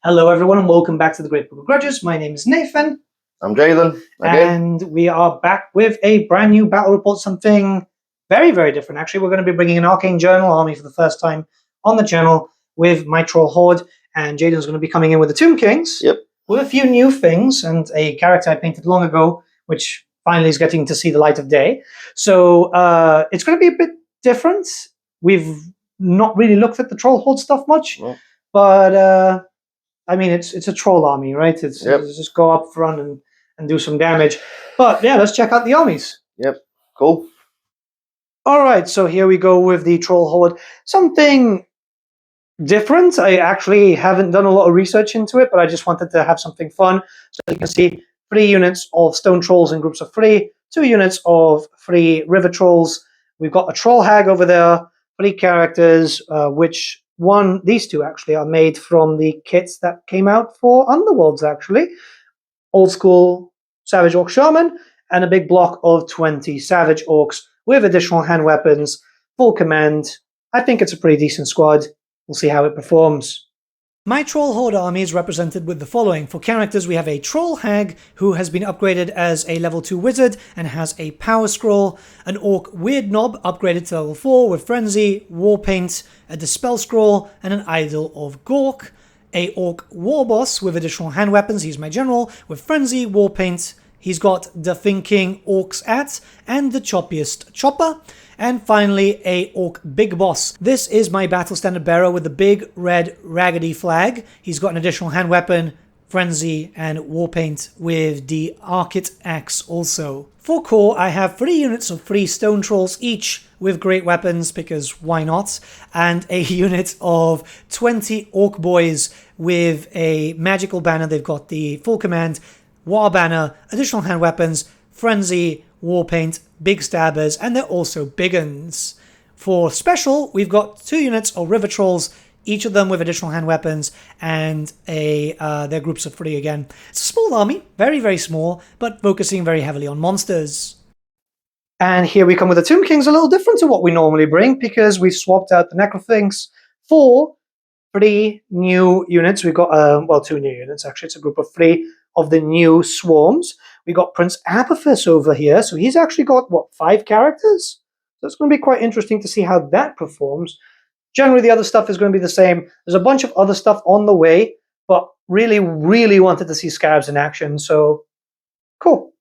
Hello everyone and welcome back to the Great Book of Grudges. My name is Nathan. I'm Jalen, again. And we are back with a brand new battle report, something very, very different. Actually, we're going to be bringing an Arcane Journal army for the first time on the channel with my Troll Horde, and Jaden's going to be coming in with the Tomb Kings. Yep. With a few new things and a character I painted long ago, which finally is getting to see the light of day. So it's going to be a bit different. We've not really looked at the Troll Horde stuff much, but I mean, it's a troll army, right? It's just go up front and do some damage. But yeah, let's check out the armies. Yep, cool. All right, so here we go with the Troll Horde. Something different. I actually haven't done a lot of research into it, but I just wanted to have something fun. So you can see 3 units of stone trolls in groups of 3, 2 units of 3 river trolls. We've got a troll hag over there, 3 characters, which these 2 actually are made from the kits that came out for Underworlds, actually. Old school Savage Orc Shaman, and a big block of 20 Savage Orcs with additional hand weapons, full command. I think it's a pretty decent squad. We'll see how it performs. My Troll Horde army is represented with the following. For characters, we have a Troll Hag, who has been upgraded as a level 2 wizard and has a power scroll, an Orc Weird Knob upgraded to level 4 with Frenzy, Warpaint, a Dispel scroll, and an Idol of Gork, a Orc Warboss with additional hand weapons, he's my general, with Frenzy, Warpaint, he's got the Thinking Orcs at, and the Choppiest Chopper, and finally a Orc Big Boss. This is my Battle Standard Bearer with the big red raggedy flag. He's got an additional hand weapon, Frenzy, and Warpaint with the Arcit Axe also. For core, I have 3 units of 3 Stone Trolls each with great weapons, because why not? And a unit of 20 Orc Boys with a magical banner. They've got the full command, War Banner, additional hand weapons, Frenzy, Warpaint, Big Stabbers, and they're also big uns. For special, we've got 2 units of River Trolls, each of them with additional hand weapons, and they're groups of 3 again. It's a small army, very, very small, but focusing very heavily on monsters. And here we come with the Tomb Kings, a little different to what we normally bring, because we've swapped out the Necrofinks for 3 new units. We've got, 2 new units, actually. It's a group of 3 of the new swarms. We got Prince Apophas over here, so he's actually got, 5 characters? So it's going to be quite interesting to see how that performs. Generally, the other stuff is going to be the same. There's a bunch of other stuff on the way, but really, really wanted to see Scarabs in action, so cool.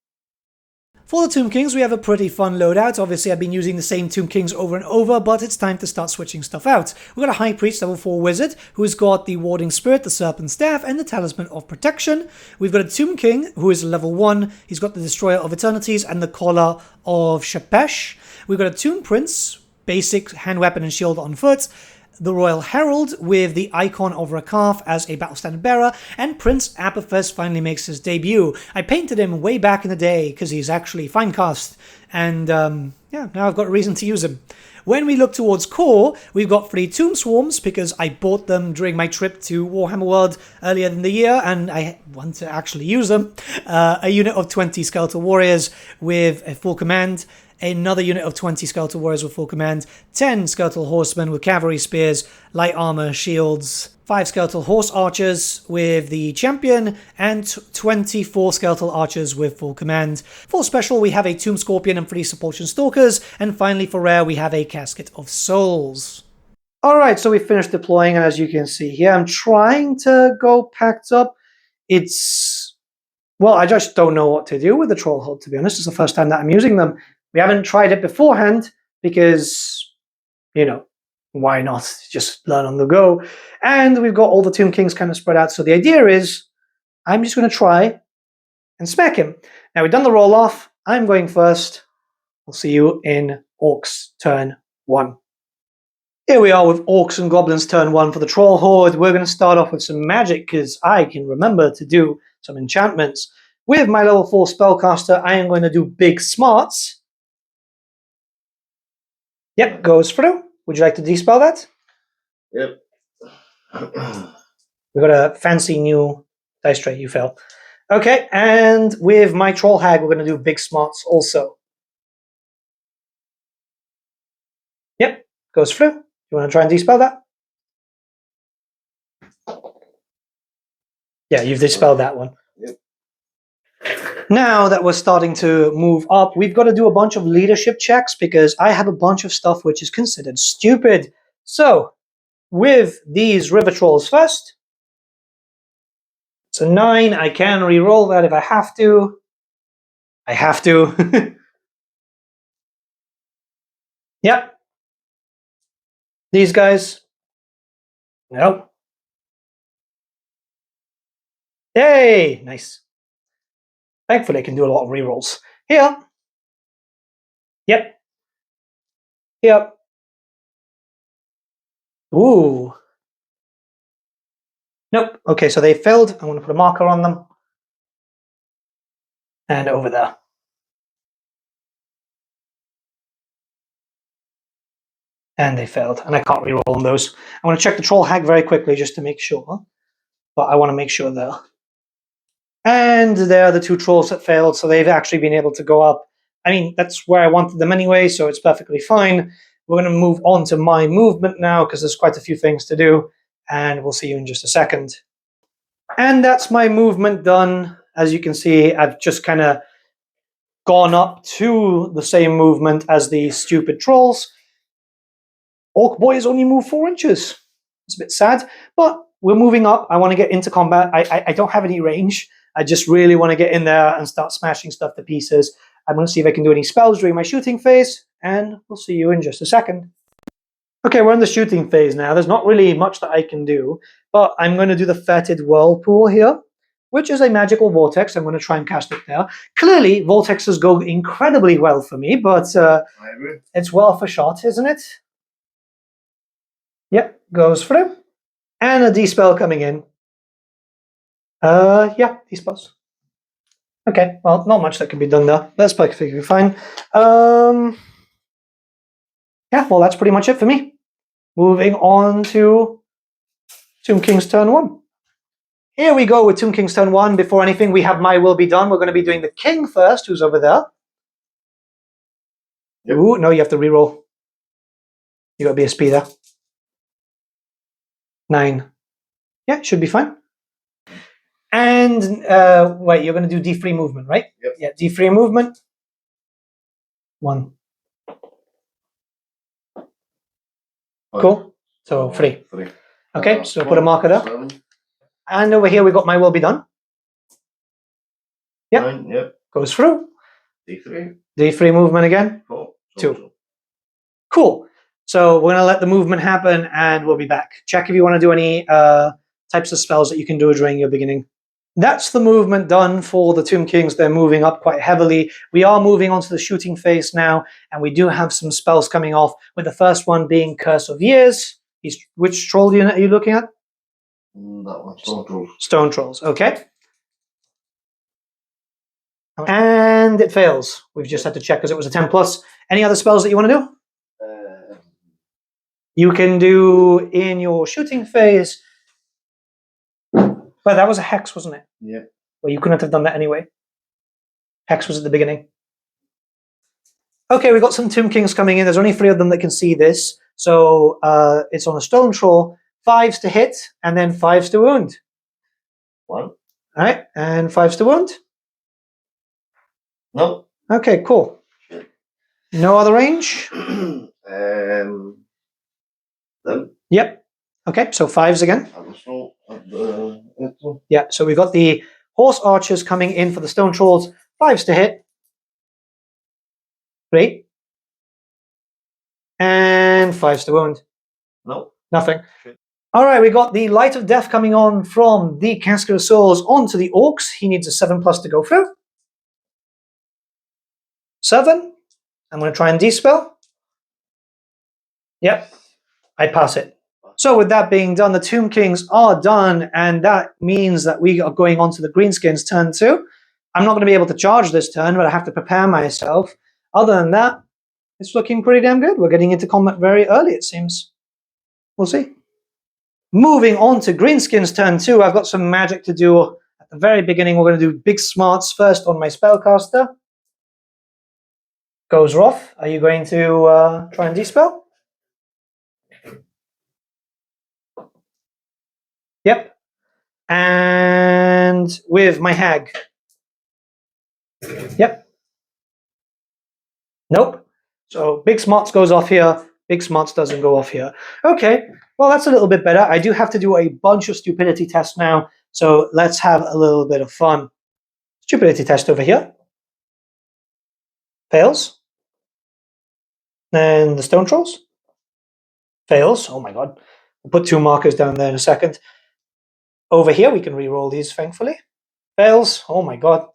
For the Tomb Kings, we have a pretty fun loadout. Obviously, I've been using the same Tomb Kings over and over, but it's time to start switching stuff out. We've got a High Priest level 4 Wizard, who's got the Warding Spirit, the Serpent Staff, and the Talisman of Protection. We've got a Tomb King, who is level 1. He's got the Destroyer of Eternities and the Collar of Shepesh. We've got a Tomb Prince, basic hand weapon and shield on foot, the Royal Herald with the icon over a calf as a battle standard bearer, and Prince Apophas finally makes his debut. I painted him way back in the day because he's actually fine cast, and now I've got a reason to use him. When we look towards core, we've got 3 Tomb Swarms because I bought them during my trip to Warhammer World earlier in the year and I want to actually use them. A unit of 20 Skeletal Warriors with a full command, another unit of 20 Skeletal Warriors with full command, 10 Skeletal Horsemen with cavalry spears, light armor, shields, 5 Skeletal Horse Archers with the champion, and 24 Skeletal Archers with full command. For special, we have a Tomb Scorpion and 3 Sepulchre Stalkers, and finally for rare, we have a Casket of Souls. Alright, so we finished deploying, and as you can see here, I'm trying to go packed up. I just don't know what to do with the Troll Horde, to be honest. It's the first time that I'm using them. We haven't tried it beforehand because, why not? Just learn on the go. And we've got all the Tomb Kings kind of spread out. So the idea is I'm just going to try and smack him. Now we've done the roll-off. I'm going first. We'll see you in Orcs turn 1. Here we are with Orcs and Goblins turn 1 for the Troll Horde. We're going to start off with some magic because I can remember to do some enchantments. With my level 4 spellcaster, I am going to do Big Smarts. Yep, goes through. Would you like to dispel that? Yep. We've got a fancy new dice tray. You fell. Okay, and with my Troll Hag, we're going to do Big Smarts also. Yep, goes through. You want to try and dispel that? Yeah, you've dispelled that one. Yep. Now that we're starting to move up, we've got to do a bunch of leadership checks because I have a bunch of stuff which is considered stupid. So, with these river trolls first, it's a 9. I can re-roll that if I have to. I have to. Yep. These guys. Nope. Yay! Nice. Thankfully, I can do a lot of re-rolls. Here. Yep. Yep. Ooh. Nope. Okay, so they failed. I'm going to put a marker on them. And over there. And they failed. And I can't re-roll on those. I want to check the troll hag very quickly just to make sure. But I want to make sure there. And there are the 2 trolls that failed, so they've actually been able to go up. I mean, that's where I wanted them anyway, so it's perfectly fine. We're going to move on to my movement now, because there's quite a few things to do. And we'll see you in just a second. And that's my movement done. As you can see, I've just kind of gone up to the same movement as the stupid trolls. Orc boys only move 4 inches. It's a bit sad, but we're moving up. I want to get into combat. I don't have any range. I just really want to get in there and start smashing stuff to pieces. I'm going to see if I can do any spells during my shooting phase, and we'll see you in just a second. Okay, we're in the shooting phase now. There's not really much that I can do, but I'm going to do the Fetid Whirlpool here, which is a magical vortex. I'm going to try and cast it there. Clearly, vortexes go incredibly well for me, but it's worth a shot, isn't it? Yep, goes through. And a D-spell coming in. Yeah, D-spells. Okay, well, not much that can be done there. That's perfectly fine. Yeah, well, that's pretty much it for me. Moving on to Tomb King's turn 1. Here we go with Tomb King's turn 1. Before anything, we have My Will Be Done. We're going to be doing the King first, who's over there. Yep. Ooh, no, you have to reroll. You got BSP there. 9. Yeah, should be fine. And wait, you're going to do D3 movement, right? Yep. Yeah, D3 movement. 1. Cool. So 3. 3. Okay, so put a marker there. 7. And over here we got My Will Be Done. Yep. 9, yep. Goes through. D3. D3 movement again. 4. 2. Cool. So we're going to let the movement happen and we'll be back. Check if you want to do any types of spells that you can do during your beginning. That's the movement done for the Tomb Kings. They're moving up quite heavily. We are moving on to the shooting phase now, and we do have some spells coming off, with the first one being Curse of Years. Which troll unit are you looking at? That one, Stone Trolls. Stone Trolls, okay. And it fails. We've just had to check because it was a 10+. Any other spells that you want to do? You can do in your shooting phase. Well, that was a hex, wasn't it? Yeah. Well, you couldn't have done that anyway. Hex was at the beginning. Okay, we've got some Tomb Kings coming in. There's only 3 of them that can see this. So it's on a Stone Troll. 5s to hit, and then 5s to wound. 1. All right, and 5s to wound. No. Okay, cool. Sure. No other range? Them. Yep. Okay, so 5s again. Yeah, so we've got the Horse Archers coming in for the Stone Trolls. 5s to hit. Great. And 5s to wound. No. Nothing. All right, we got the Light of Death coming on from the Casket of Souls onto the Orcs. He needs a 7+ to go through. 7. I'm going to try and dispel. Yep, I pass it. So with that being done, the Tomb Kings are done, and that means that we are going on to the Greenskins turn 2. I'm not going to be able to charge this turn, but I have to prepare myself. Other than that, it's looking pretty damn good. We're getting into combat very early, it seems. We'll see. Moving on to Greenskins turn 2, I've got some magic to do at the very beginning. We're going to do Big Smarts first on my spellcaster. Goes Roth. Are you going to try and dispel? Yep. And with my hag. Yep. Nope. So big smarts goes off here. Big smarts doesn't go off here. Okay. Well, that's a little bit better. I do have to do a bunch of stupidity tests now. So let's have a little bit of fun. Stupidity test over here. Fails. And the stone trolls. Fails. Oh my god. We'll put 2 markers down there in a second. Over here, we can re-roll these, thankfully. Fails. Oh my god.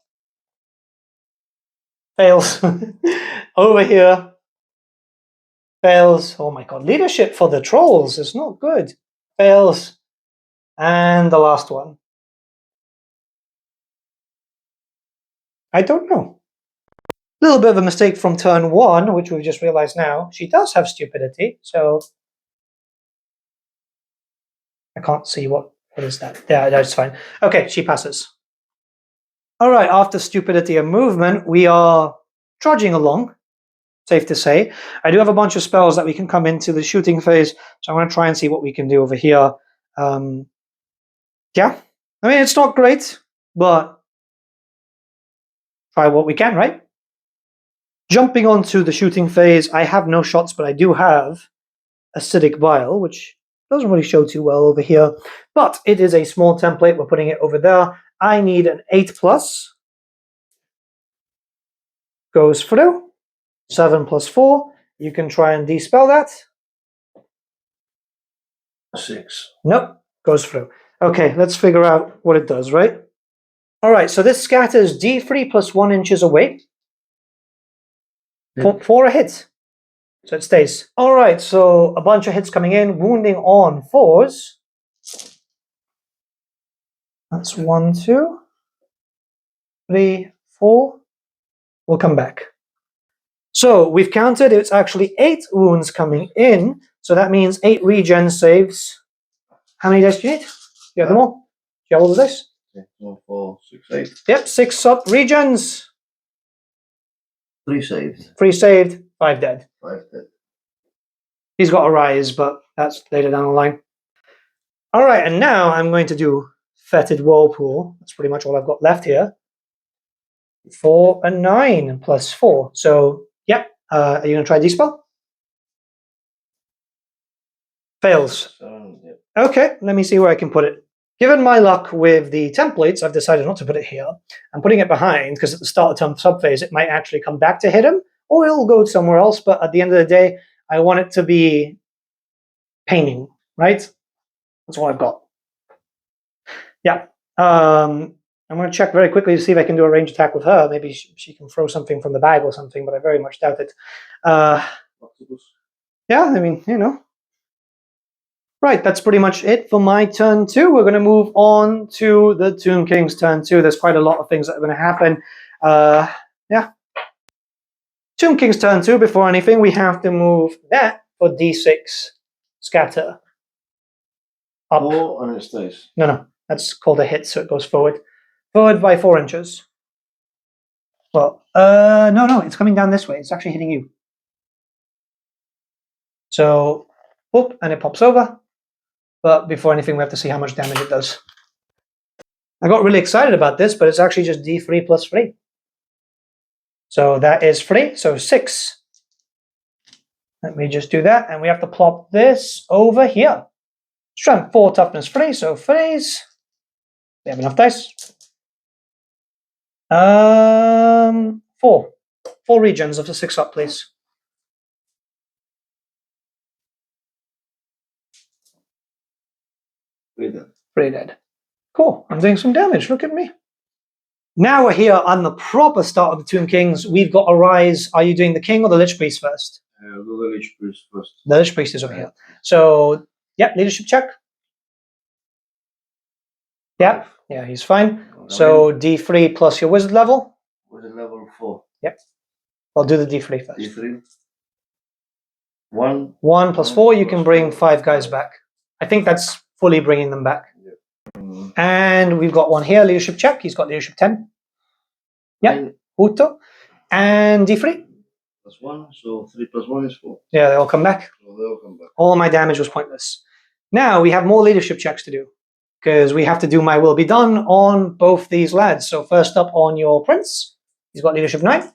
Fails. Over here. Fails. Oh my god. Leadership for the trolls is not good. Fails. And the last one. I don't know. A little bit of a mistake from turn 1, which we've just realized now. She does have stupidity, so I can't see what is that. Yeah, that's fine. Okay, she passes. All right, after stupidity and movement, we are trudging along, safe to say. I do have a bunch of spells that we can come into the shooting phase, so I'm going to try and see what we can do over here. Yeah, I mean, it's not great, but try what we can, right? Jumping onto the shooting phase, I have no shots, but I do have acidic bile, which doesn't really show too well over here, but it is a small template. We're putting it over there. I need an 8+. Goes through. 7 + 4. You can try and dispel that. 6. Nope. Goes through. Okay, let's figure out what it does, right? All right, so this scatters D3 + 1 inches away. For a hit. So it stays. All right, so a bunch of hits coming in, wounding on 4s. That's 1, 2, 3, 4. We'll come back. So we've counted, it's actually 8 wounds coming in. So that means 8 regen saves. How many dice do you need? You have them all? Do you have all the dice? 4, 6, 8. Yep, 6 up regens. 3 saved. 3 saved, 5 dead. 5 dead. He's got a rise, but that's later down the line. All right, and now I'm going to do Fetid Whirlpool. That's pretty much all I've got left here. 4 and 9 + 4. So, yeah. Are you going to try Dispel? Fails. 7, yep. Okay, let me see where I can put it. Given my luck with the templates, I've decided not to put it here. I'm putting it behind because at the start of the subphase, it might actually come back to hit him, or it'll go somewhere else. But at the end of the day, I want it to be paining, right? That's all I've got. Yeah. I'm going to check very quickly to see if I can do a range attack with her. Maybe she can throw something from the bag or something, but I very much doubt it. Yeah, I mean, you know. Right, that's pretty much it for my turn 2. We're going to move on to the Tomb King's turn 2. There's quite a lot of things that are going to happen. Yeah. Tomb King's turn 2, before anything, we have to move that for D6 scatter. Up. 4 and it stays. No. That's called a hit, so it goes forward. Forward by 4 inches. Well, no, it's coming down this way. It's actually hitting you. So, whoop, and it pops over. But before anything, we have to see how much damage it does. I got really excited about this, but it's actually just D3 + 3. So that is 3, so 6. Let me just do that, and we have to plop this over here. Strength 4, toughness 3, so 3s. We have enough dice. 4. 4 regions of the 6 up, please. Pretty dead. Cool. I'm doing some damage. Look at me. Now we're here on the proper start of the Tomb Kings. We've got a rise. Are you doing the King or the Lich Priest first? We'll do the Lich Priest first. The Lich Priest is over here. So, yep, leadership check. Yep, yeah, he's fine. So D3 plus your wizard level. Wizard level 4. Yep. I'll do the D3 first. D3. 1. 1 + 4, you can bring 5 guys back. I think that's fully bringing them back. And we've got one here, leadership check. He's got leadership 10. Yep, Uto. And D3. +1, so 3 + 1 is 4. Yeah, they all come back. So they all come back. All my damage was pointless. Now we have more leadership checks to do. because we have to do my will be done on both these lads. So first up on your prince, he's got leadership 9.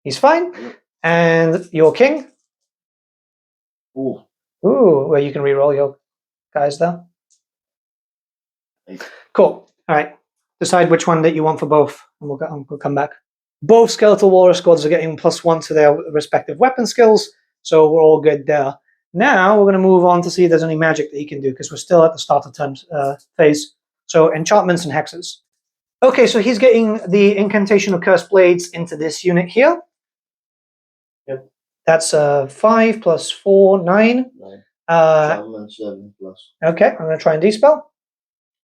He's fine. And your king. Ooh. Ooh, where you can reroll your guys there. 8. Cool. All right. Decide which one that you want for both, and we'll come back. Both skeletal warrior squads are getting +1 to their respective weapon skills, so we're all good there. Now we're going to move on to see if there's any magic that he can do, because we're still at the start of turn phase. So enchantments and hexes. Okay, so he's getting the incantation of cursed blades into this unit here. Yep. That's 5 + 4, 9. 9. Uh, 7 plus. okay, I'm going to try and dispel.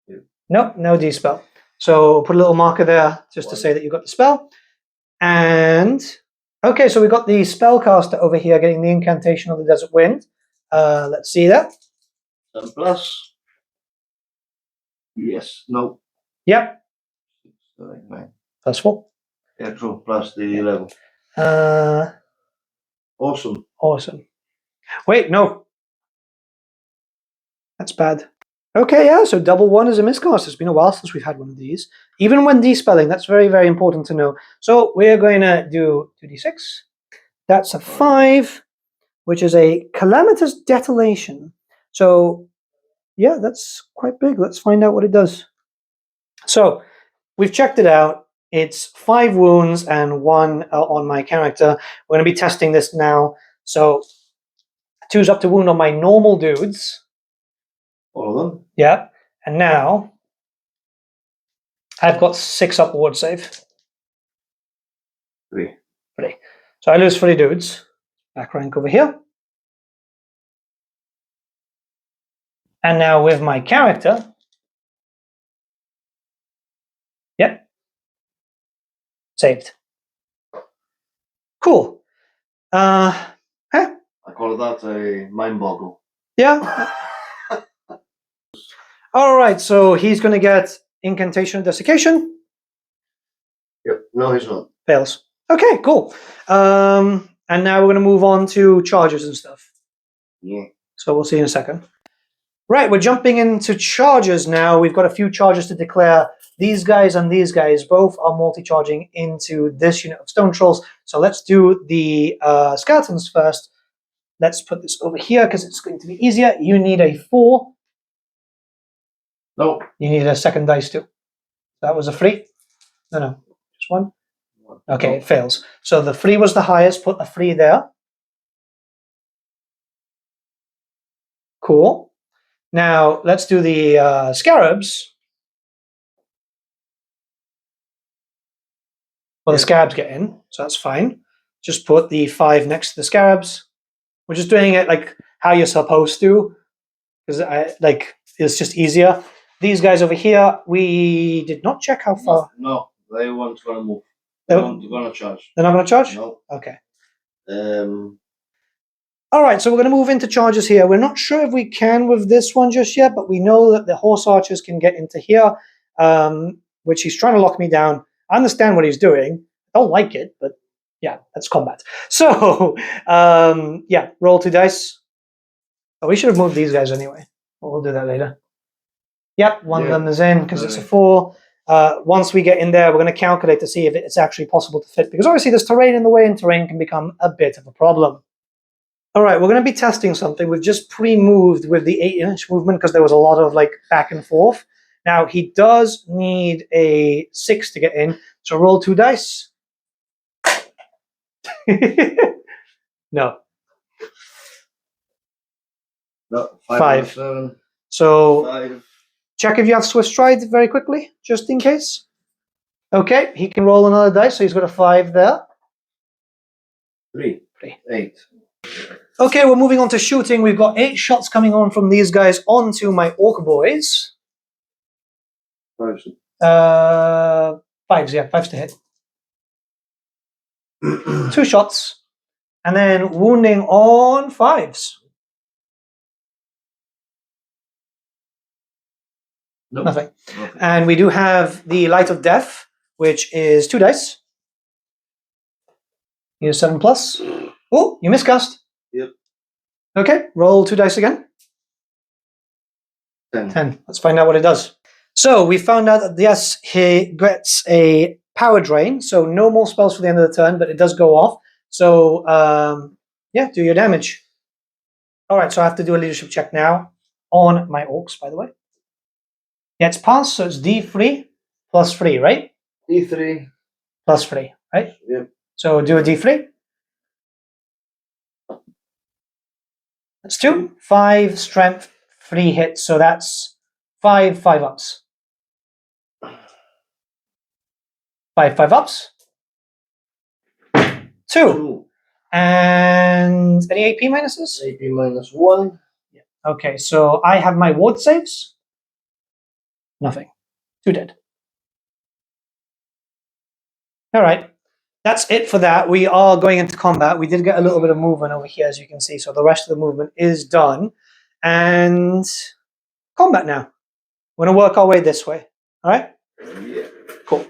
Yep. Nope, no dispel. So put a little marker there just to say that you got the spell. And okay, so we got the spellcaster over here getting the incantation of the desert wind. Let's see that. 7 plus. Yes. No. Yep. 9. +4. Yeah, true. Plus the level. Awesome. Awesome. Wait, no. That's bad. Okay, yeah, so double 1 is a miscast. It's been a while since we've had one of these. Even when despelling, that's very, very important to know. So we're going to do 2d6. That's a 5, which is a calamitous detonation. So, yeah, that's quite big. Let's find out what it does. So, we've checked it out. It's 5 wounds and 1 on my character. We're going to be testing this now. So, 2's up to wound on my normal dudes. All of them? Yeah. And now, I've got 6 up ward save. 3. 3. So I lose 3 dudes. Back rank over here. And now with my character. Yep. Saved. Cool. I call that a mind boggle. Yeah. All right. So he's going to get incantation of desiccation. Yep. No, he's not. Fails. Okay. Cool. And now we're going to move on to charges and stuff. Yeah. So we'll see in a second. Right. We're jumping into charges now. We've got a few charges to declare. These guys and these guys both are multi-charging into this unit of stone trolls. So let's do the skeletons first. Let's put this over here because it's going to be easier. You need a 4. No. You need a second dice too. That was a 3. No, just 1. Okay, it fails. So the 3 was the highest. Put a 3 there. Cool. Now let's do the scarabs. Well, the scarabs get in, so that's fine. Just put the 5 next to the scarabs. We're just doing it like how you're supposed to, because it's just easier. These guys over here, we did not check how far. No, they want to move. They're not going to charge. They're not going to charge? No. Okay. All right, so we're going to move into charges here. We're not sure if we can with this one just yet, but we know that the horse archers can get into here, which he's trying to lock me down. I understand what he's doing. I don't like it, but yeah, that's combat. So, yeah, roll 2 dice. Oh, we should have moved these guys anyway. We'll do that later. Yep, one of them is in because it's a 4. Once we get in there, we're going to calculate to see if it's actually possible to fit, because obviously there's terrain in the way, and terrain can become a bit of a problem. All right, we're going to be testing something. We've just pre-moved with the 8-inch movement because there was a lot of back and forth. Now, he does need a 6 to get in, so roll 2 dice. No. No, 5. 7. So 5. check if you have Swift Stride very quickly, just in case. Okay, he can roll another dice, so he's got a 5 there. 3. 8. Okay, we're moving on to shooting. We've got 8 shots coming on from these guys onto my orc boys. 5. 5s, yeah, 5s to hit. 2 shots. And then wounding on 5s. Nope. Nothing. And we do have the Light of Death, which is 2 dice. Here's 7 plus. Oh, you miscast. Yep. Okay, roll 2 dice again. 10. 10. Let's find out what it does. So we found out that yes, he gets a power drain, so no more spells for the end of the turn, but it does go off. So yeah, do your damage. Alright, so I have to do a leadership check now on my orcs, by the way. Yeah, it's passed, so it's D3 plus 3, right? D3 plus 3, right? Yep. So do a D3. That's 2. 5 strength, 3 hits, so that's 5 5-ups. 5 5-ups. 2. And any AP minuses? AP -1. Yeah. Okay, so I have my ward saves. Nothing. 2 dead. Alright. That's it for that. We are going into combat. We did get a little bit of movement over here, as you can see. So the rest of the movement is done. And combat now. We're going to work our way this way. Alright? Yeah. Cool.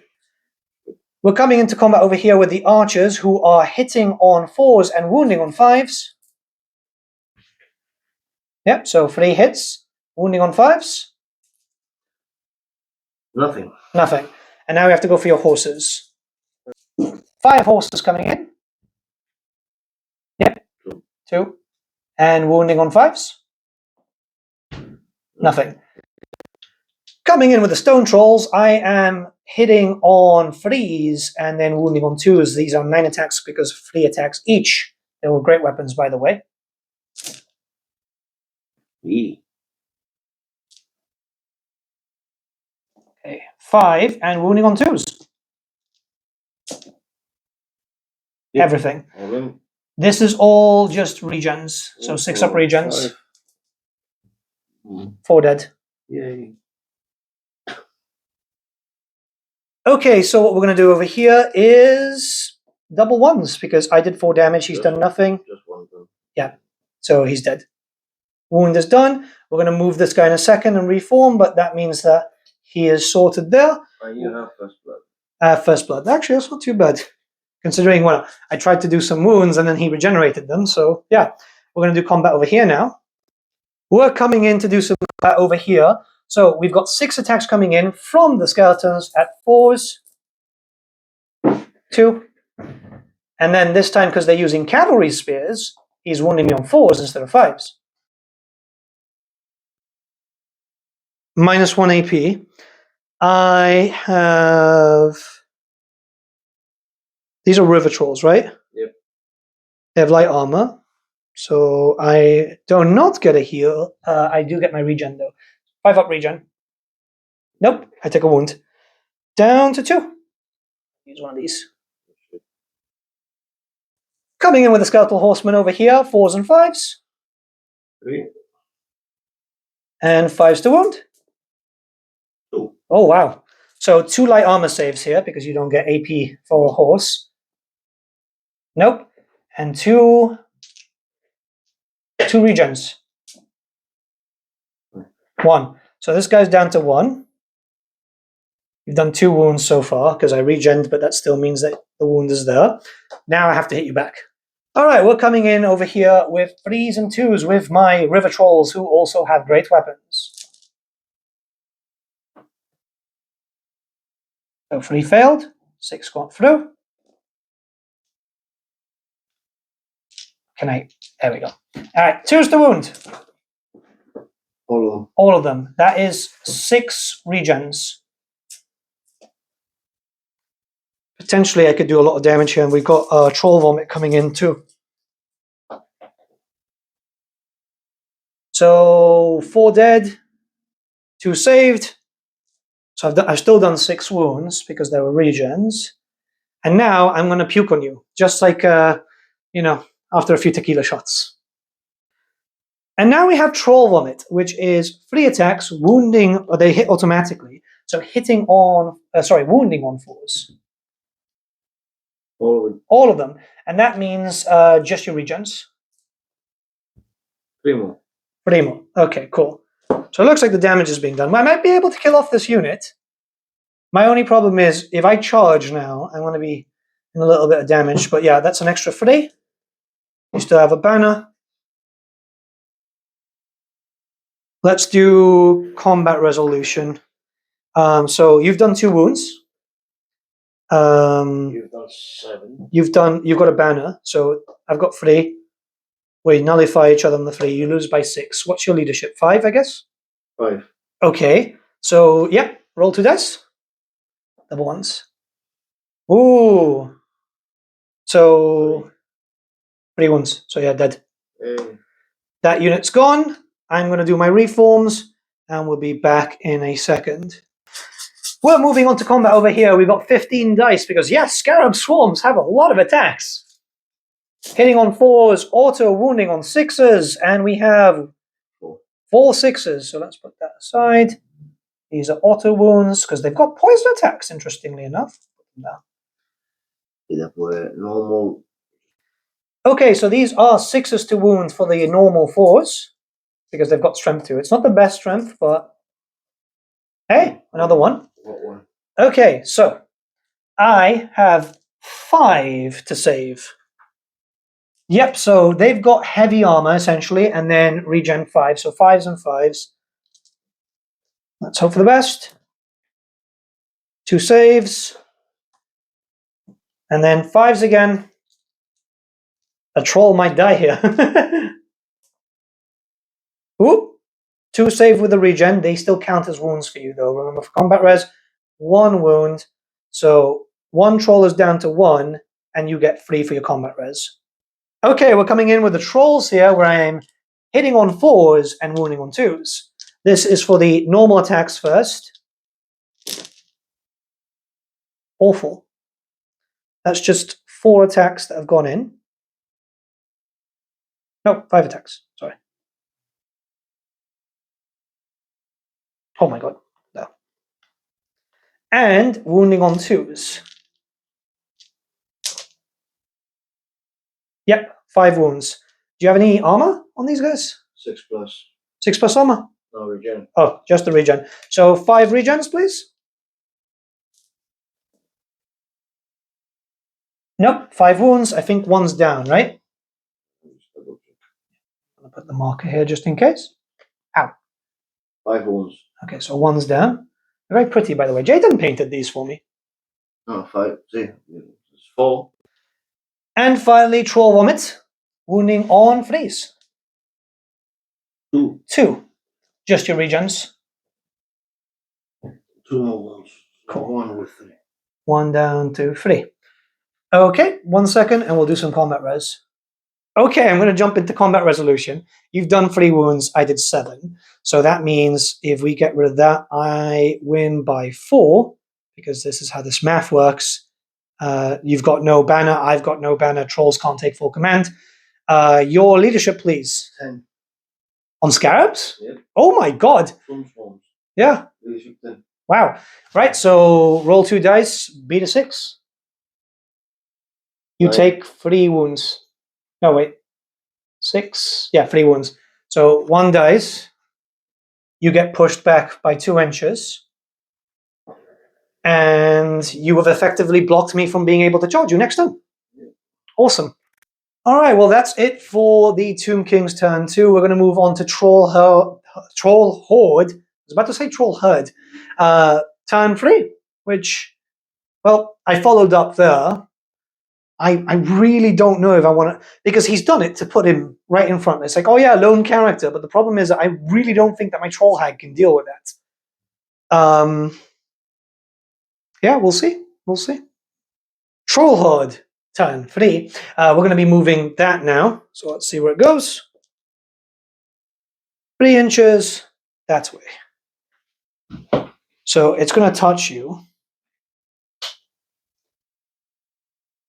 We're coming into combat over here with the archers, who are hitting on 4s and wounding on 5s. Yep, so 3 hits, wounding on 5s. Nothing. Nothing. And now we have to go for your horses. 5 horses coming in. Yep, 2. And wounding on 5s. Nothing. Coming in with the stone trolls, I am hitting on 3s and then wounding on 2s. These are 9 attacks because 3 attacks each. They were great weapons, by the way. E. Okay, 5 and wounding on 2s. Yep. Everything. All in. This is all just regens, so 6 up regens. 4 dead. Yay. Okay, so what we're going to do over here is double 1s, because I did 4 damage, he's done nothing. Just 1 of them. Yeah, so he's dead. Wound is done. We're going to move this guy in a second and reform, but that means that he is sorted there. And you have first blood. First blood. Actually, that's not too bad, considering, well, I tried to do some wounds and then he regenerated them, so yeah. We're going to do combat over here now. We're coming in to do some combat over here. So we've got 6 attacks coming in from the skeletons at 4s. 2. And then this time, because they're using cavalry spears, he's wounding me on 4s instead of 5s. -1 AP. I have... These are river trolls, right? Yep. They have light armor. So I do not get a heal. I do get my regen, though. 5-up regen. Nope, I take a wound. Down to 2. Use one of these. Coming in with the skeletal horseman over here, 4s and 5s. 3. And 5s to wound. 2. Oh, wow. So 2 light armor saves here, because you don't get AP for a horse. Nope. And 2 regens. 1. So this guy's down to 1. You've done 2 wounds so far, because I regened, but that still means that the wound is there. Now I have to hit you back. Alright, we're coming in over here with 3s and 2s with my river trolls, who also have great weapons. So 3 failed, 6 got through. There we go. Alright, 2s to wound. All of them. All of them. That is 6 regens. Potentially I could do a lot of damage here, and we've got troll vomit coming in too. So 4 dead, 2 saved. So I've still done 6 wounds because there were regens. And now I'm going to puke on you, just like, you know, after a few tequila shots. And now we have Troll Vomit, which is 3 attacks, wounding, or they hit automatically. So wounding on 4s. All of them. All of them. And that means just your regens. 3 more. 3 more. Okay, cool. So it looks like the damage is being done. I might be able to kill off this unit. My only problem is, if I charge now, I'm going to be in a little bit of damage. But yeah, that's an extra 3. You still have a banner. Let's do combat resolution. So you've done 2 wounds. You've done 7. You've got a banner, so I've got 3. We nullify each other on the 3. You lose by 6. What's your leadership? 5, I guess? 5. Okay. So, yeah, roll 2 dice. Double ones. Ooh. So, 3 ones. So, yeah, dead. That unit's gone. I'm going to do my reforms, and we'll be back in a second. We're moving on to combat over here. We've got 15 dice because, yes, Scarab Swarms have a lot of attacks. Hitting on 4s, auto wounding on 6s, and we have 4 6s. So let's put that aside. These are auto wounds because they've got poison attacks, interestingly enough. Normal. Okay, so these are 6s to wound for the normal 4s because they've got strength too. It's not the best strength, but hey, another one. What one? Okay, so I have 5 to save. Yep, so they've got heavy armor essentially, and then regen 5. So 5s and 5s. Let's hope for the best. 2 saves. And then 5s again. A troll might die here. Ooh. 2 save with the regen. They still count as wounds for you though. Remember, for combat res, 1 wound. So 1 troll is down to 1, and you get 3 for your combat res. Okay, we're coming in with the trolls here, where I'm hitting on 4s and wounding on 2s. This is for the normal attacks first. Awful. That's just 4 attacks that have gone in. No, 5 attacks. Sorry. Oh my god. No. And wounding on 2s. Yep, 5 wounds. Do you have any armor on these guys? 6 plus. 6 plus armor? No regen. Oh, just the regen. So 5 regens, please. Nope, 5 wounds. I think 1's down, right? I'm going to put the marker here just in case. Ow. 5 wounds. Okay, so 1's down. Very pretty, by the way. Jayden painted these for me. No, 5. See, it's 4. And finally, Troll Vomit. Wounding on 3s. 2. 2. Just your regens. 2 more wounds. Cool. 1 with 3. 1 down to 3. Okay, 1 second, and we'll do some combat res. Okay, I'm going to jump into combat resolution. You've done 3 wounds. I did 7. So that means if we get rid of that, I win by 4, because this is how this math works. You've got no banner. I've got no banner. Trolls can't take full command. Your leadership, please. 10. On Scarabs? Yep. Oh my god. Swarms. Yeah. Leadership 10. Wow. Right, so roll 2 dice, beat a 6. You 9. take 3 wounds. No, wait. 6? Yeah, 3 wounds. So 1 dice. You get pushed back by 2 inches. And you have effectively blocked me from being able to charge you next turn. Awesome. All right, well, that's it for the Tomb King's turn 2. We're going to move on to Troll Horde. I was about to say Troll Herd. Turn 3, which, well, I followed up there. I really don't know if I want to, because he's done it to put him right in front. It's like, oh yeah, lone character, but the problem is that I really don't think that my Troll Hag can deal with that. Yeah, we'll see. We'll see. Troll Horde, turn 3. We're going to be moving that now. So let's see where it goes. 3 inches that way. So it's going to touch you.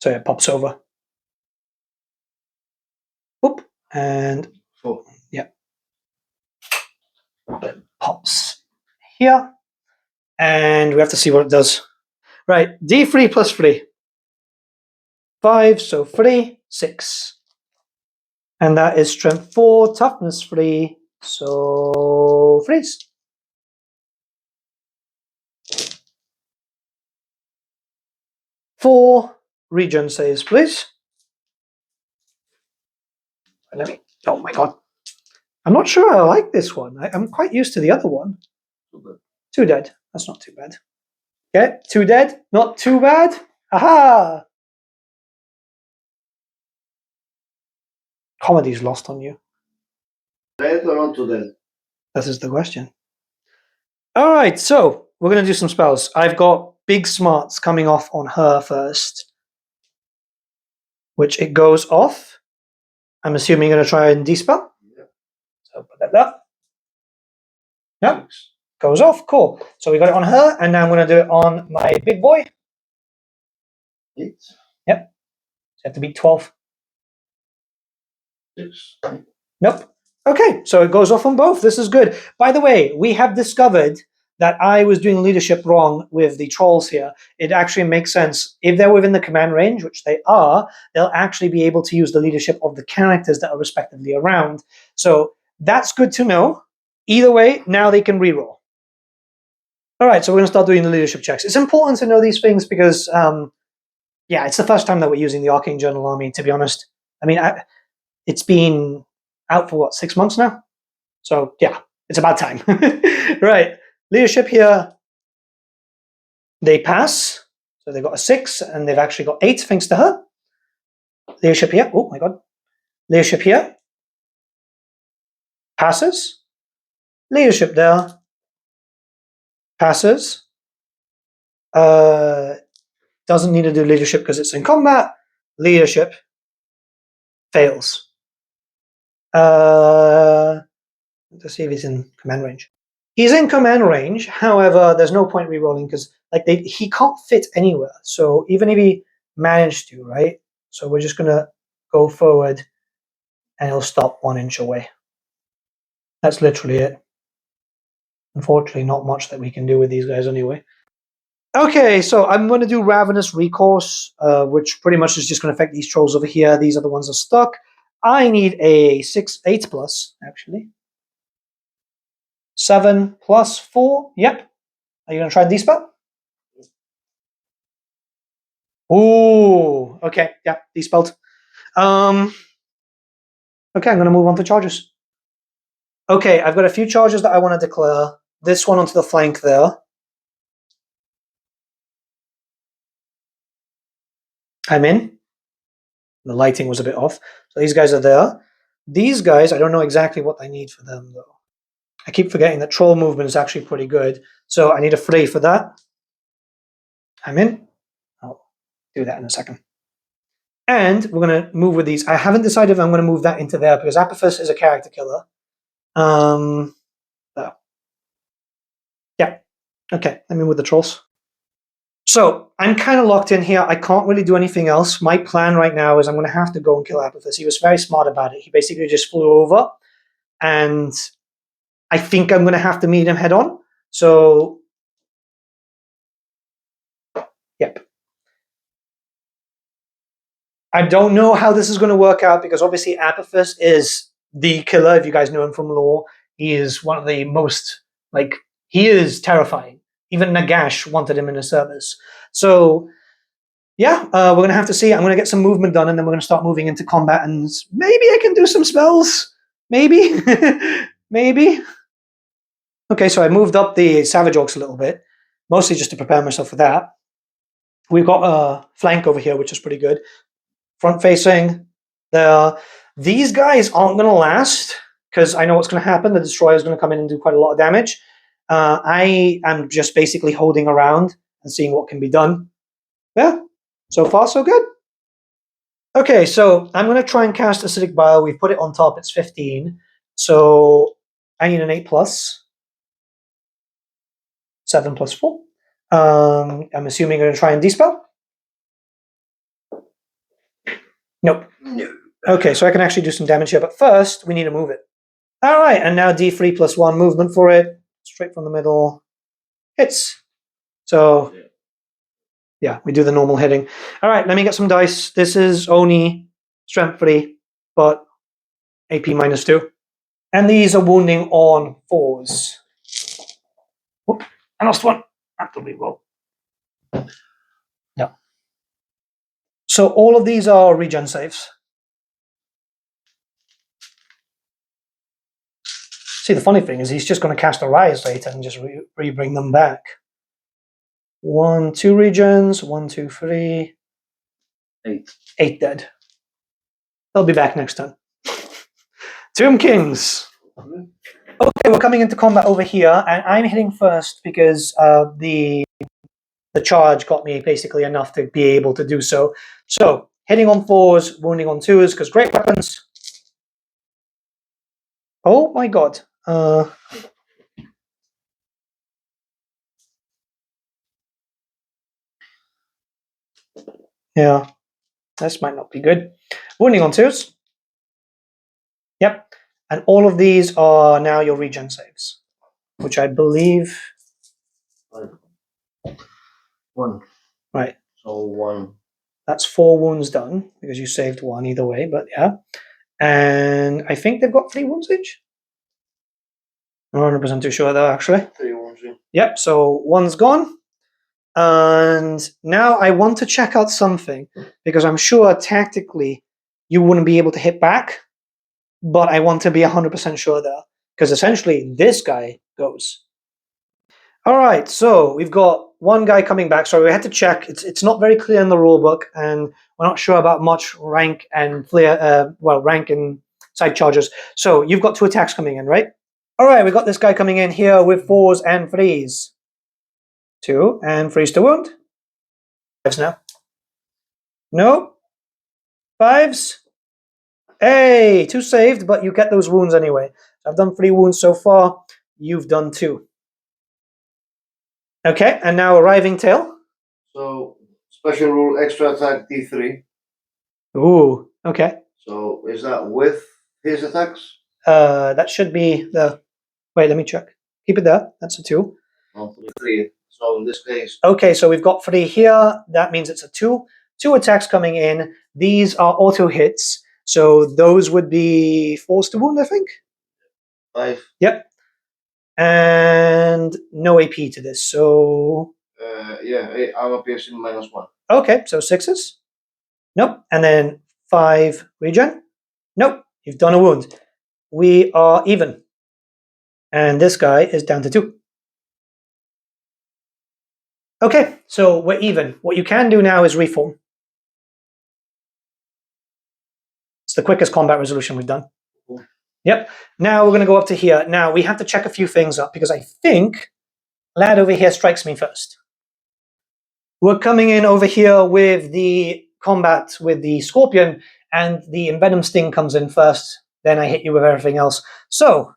So it pops over. Oop, and 4. Yeah. It pops here. And we have to see what it does. Right, D3 plus 3. 5, so 3, 6. And that is strength 4, toughness 3, so freeze. Four regen saves, please. Let me. Oh my god. I'm not sure I like this one. I'm quite used to the other one. 2 dead. That's not too bad. Okay, 2 dead. Not too bad. Aha! Comedy's lost on you. Dead or not too dead? That is the question. All right, so we're going to do some spells. I've got Big Smarts coming off on her first, which it goes off. I'm assuming you're going to try and dispel. Yeah. So put that there. Yep. Goes off. Cool. So we got it on her, and now I'm going to do it on my big boy. 8. Yep. So you have to beat 12. 6. Nope. Okay, so it goes off on both. This is good. By the way, we have discovered that I was doing leadership wrong with the trolls here. It actually makes sense. If they're within the command range, which they are, they'll actually be able to use the leadership of the characters that are respectively around. So that's good to know. Either way, now they can reroll. All right, so we're going to start doing the leadership checks. It's important to know these things because, yeah, it's the first time that we're using the Arcane Journal Army, to be honest. I mean, it's been out for, what, 6 months now? So, yeah, it's about time. Right. Leadership here, they pass. So they've got a 6, and they've actually got 8, thanks to her. Leadership here. Oh, my God. Leadership here. Passes. Leadership there. Passes. Doesn't need to do leadership because it's in combat. Leadership. Fails. Let's see if he's in command range. He's in command range. However, there's no point re-rolling because he can't fit anywhere. So even if he managed to, right? So we're just going to go forward and he'll stop 1 inch away. That's literally it. Unfortunately, not much that we can do with these guys anyway. Okay, so I'm going to do Ravenous Recourse, which pretty much is just going to affect these trolls over here. These are the ones that are stuck. I need a 8 plus, actually. 7 plus 4. Yep. Are you going to try and dispel? Ooh. Okay. Yeah. Dispelled. Okay. I'm going to move on to charges. Okay. I've got a few charges that I want to declare. This one onto the flank there. I'm in. The lighting was a bit off. So these guys are there. These guys, I don't know exactly what I need for them, though. I keep forgetting that troll movement is actually pretty good. So I need a 3 for that. I'm in. I'll do that in a second. And we're going to move with these. I haven't decided if I'm going to move that into there because Apophas is a character killer. Oh. Yeah. Okay, let me move the trolls. So I'm kind of locked in here. I can't really do anything else. My plan right now is I'm going to have to go and kill Apophas. He was very smart about it. He basically just flew over, and I think I'm going to have to meet him head on. So, yep. I don't know how this is going to work out because obviously Apophas is the killer. If you guys know him from lore, he is one of the most, he is terrifying. Even Nagash wanted him in his service. So, yeah, we're going to have to see. I'm going to get some movement done, and then we're going to start moving into combat, and maybe I can do some spells. Maybe. Maybe. Okay, so I moved up the Savage Orcs a little bit, mostly just to prepare myself for that. We've got a flank over here, which is pretty good. Front facing. These guys aren't going to last because I know what's going to happen. The Destroyer is going to come in and do quite a lot of damage. I am just basically holding around and seeing what can be done. Yeah, so far so good. Okay, so I'm going to try and cast Acidic Bile. We've put it on top. It's 15. So I need an 8 plus. 7 plus 4. I'm assuming I'm going to try and dispel. Nope. No. Okay, so I can actually do some damage here, but first we need to move it. All right, and now D3 plus 1 movement for it. Straight from the middle. Hits. So, yeah, we do the normal hitting. All right, let me get some dice. This is only strength 3, but AP minus 2. And these are wounding on 4s. Whoop, I lost one. I have to reroll. No. So all of these are regen saves. See, the funny thing is he's just going to cast a rise later and just re-bring them back. 1, 2 regions. 1, 2, 3. 8. 8 dead. They'll be back next turn. Tomb Kings. Okay, we're coming into combat over here, and I'm hitting first because the charge got me basically enough to be able to do so. So, hitting on 4s, wounding on 2s, because great weapons. Oh my god. Yeah, this might not be good. Wounding on 2s. Yep. And all of these are now your regen saves, which I believe... 1. Right. So 1. That's 4 wounds done, because you saved 1 either way, but yeah. And I think they've got 3 wounds each. I'm not 100% too sure though, actually. 3 wounds, yeah. Yep, so 1's gone. And now I want to check out something, because I'm sure tactically you wouldn't be able to hit back, but I want to be 100% sure there, because essentially this guy goes. Alright, so we've got one guy coming back. Sorry, we had to check. It's not very clear in the rulebook, and we're not sure about much rank and rank and side charges. So you've got 2 attacks coming in, right? Alright, we've got this guy coming in here with 4s and 3s. 2 and 3s to wound. 5s now. No. 5s. Hey, 2 saved, but you get those wounds anyway. I've done 3 wounds so far. You've done 2. Okay, and now arriving tail. So, special rule, extra attack D3. Ooh, okay. So, is that with his attacks? That should be the... Wait, let me check. Keep it there. That's a 2. Oh, 3. So, in this case... Okay, so we've got 3 here. That means it's a 2. 2 attacks coming in. These are auto hits. So those would be 4s to wound, I think? 5. Yep. And no AP to this, so... Yeah, armor piercing -1. Okay, so 6s? Nope. And then 5 regen? Nope. You've done a wound. We are even. And this guy is down to 2. Okay, so we're even. What you can do now is reform. It's the quickest combat resolution we've done. Cool. Yep. Now we're going to go up to here. Now we have to check a few things up, because I think lad over here strikes me first. We're coming in over here with the combat with the scorpion, and the envenom sting comes in first. Then I hit you with everything else. So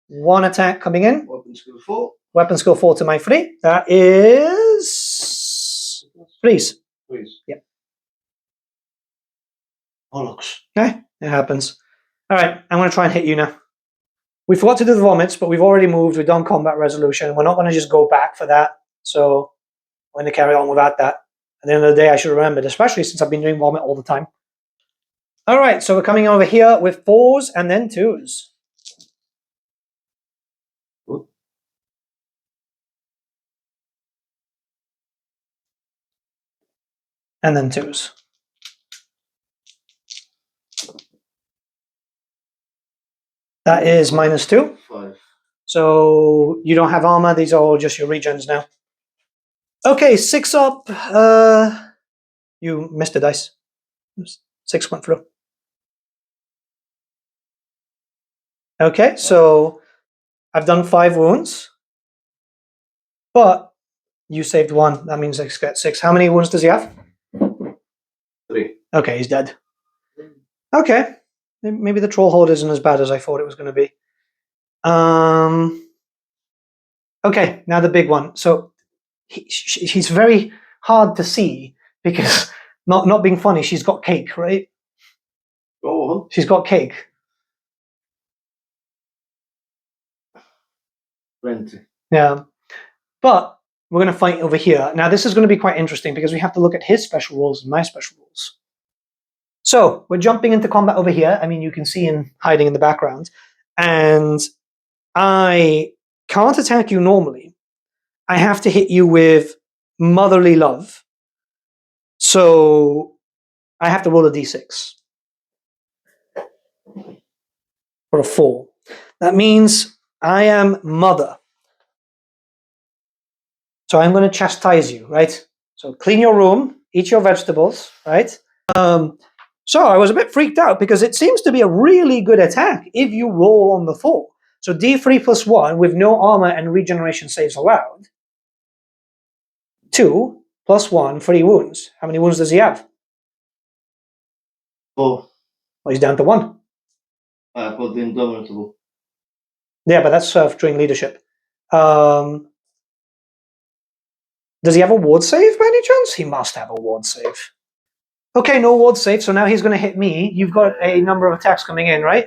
1 attack coming in. Weapon skill 4. Weapon skill 4 to my 3. That is 3s. Please. Yep. Bollocks. Okay, it happens. All right, I'm going to try and hit you now. We forgot to do the vomits, but we've already moved. We've done combat resolution. We're not going to just go back for that. So I'm going to carry on without that. At the end of the day, I should remember it, especially since I've been doing vomit all the time. All right, so we're coming over here with 4s and then 2s. And then 2s. That is -2. 5. So you don't have armor. These are all just your regens now. Okay, 6 up. You missed a dice. 6 went through. Okay, so I've done 5 wounds. But you saved 1. That means I get 6. How many wounds does he have? 3. Okay, he's dead. Okay. Maybe the troll horde isn't as bad as I thought it was going to be. Okay, now the big one. So he's very hard to see because, not being funny, she's got cake, right? Go on. She's got cake. 20. Yeah. But we're going to fight over here. Now, this is going to be quite interesting because we have to look at his special rules and my special rules. So we're jumping into combat over here. I mean, you can see him hiding in the background. And I can't attack you normally. I have to hit you with motherly love. So I have to roll a d6 for a 4. That means I am mother. So I'm going to chastise you, right? So clean your room, eat your vegetables, right? So I was a bit freaked out because it seems to be a really good attack if you roll on the 4. So D3 plus 1 with no armor and regeneration saves allowed. 2 plus 1, 3 wounds. How many wounds does he have? 4. Well, he's down to 1. I put the indomitable. Yeah, but that's during leadership. Does he have a ward save by any chance? He must have a ward save. Okay, no ward save, so now he's going to hit me. You've got a number of attacks coming in, right?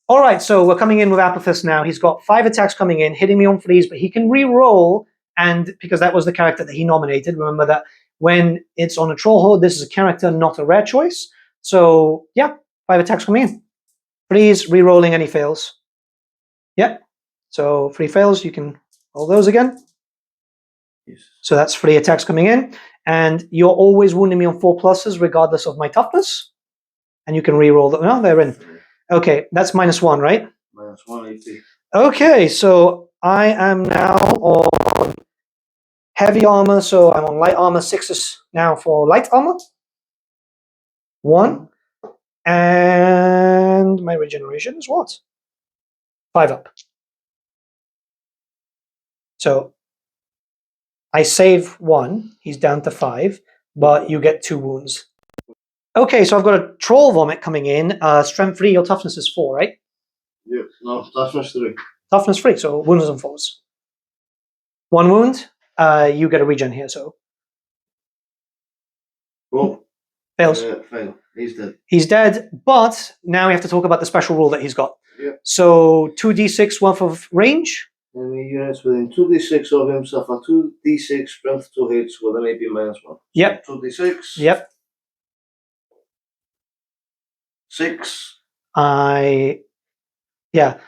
All right, so we're coming in with Apophas now. He's got 5 attacks coming in, hitting me on freeze, but he can re-roll, and because that was the character that he nominated, remember that when it's on a troll horde, this is a character, not a rare choice. So, yeah, 5 attacks coming in. Freeze, re-rolling, and he fails. Yeah, so 3 fails, you can roll those again. Yes. So that's 3 attacks coming in, and you're always wounding me on 4 pluses regardless of my toughness, and you can re-roll them. No, they're in. Okay, that's -1, right? -1 AP. Okay, so I am now on heavy armor, so I'm on light armor, 6s now for light armor. 1, and my regeneration is what? 5 up. So I save 1, he's down to 5, but you get 2 wounds. Okay, so I've got a troll vomit coming in. Strength 3, your toughness is 4, right? Yeah, no, toughness 3. Toughness 3, so wounds and 4s. 1 wound, you get a regen here, so. Oh, Fails. Fail. He's dead. He's dead, but now we have to talk about the special rule that he's got. Yeah. So 2d6 worth of range. Enemy units within 2d6 of him suffer 2d6 strength 2 hits with an AP -1. Yep. So 2d6. Yep. 6. Yeah.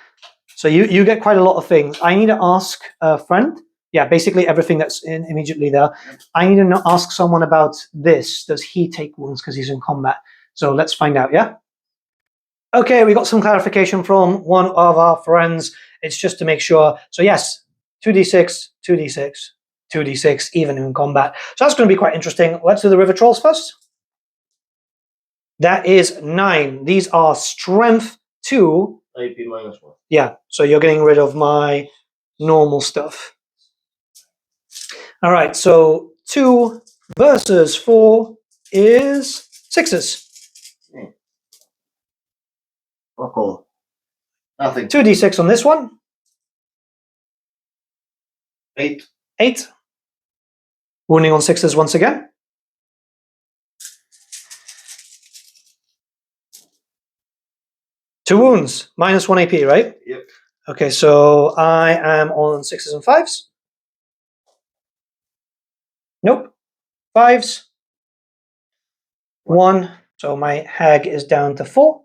So you get quite a lot of things. I need to ask a friend. Yeah, basically everything that's in immediately there. I need to ask someone about this. Does he take wounds because he's in combat? So let's find out, yeah? Okay, we got some clarification from one of our friends. It's just to make sure. So yes, 2d6, 2d6, 2d6, even in combat. So that's going to be quite interesting. Let's do the river trolls first. That is 9. These are strength 2. AP -1. Yeah, so you're getting rid of my normal stuff. All right, so 2 versus 4 is 6s. Fuck all. Nothing. 2d6 on this one. 8. 8. Wounding on 6s once again. Two wounds, -1 AP, right? Yep. Okay, so I am on 6s and 5s. Nope. 5s. 1. So my hag is down to 4.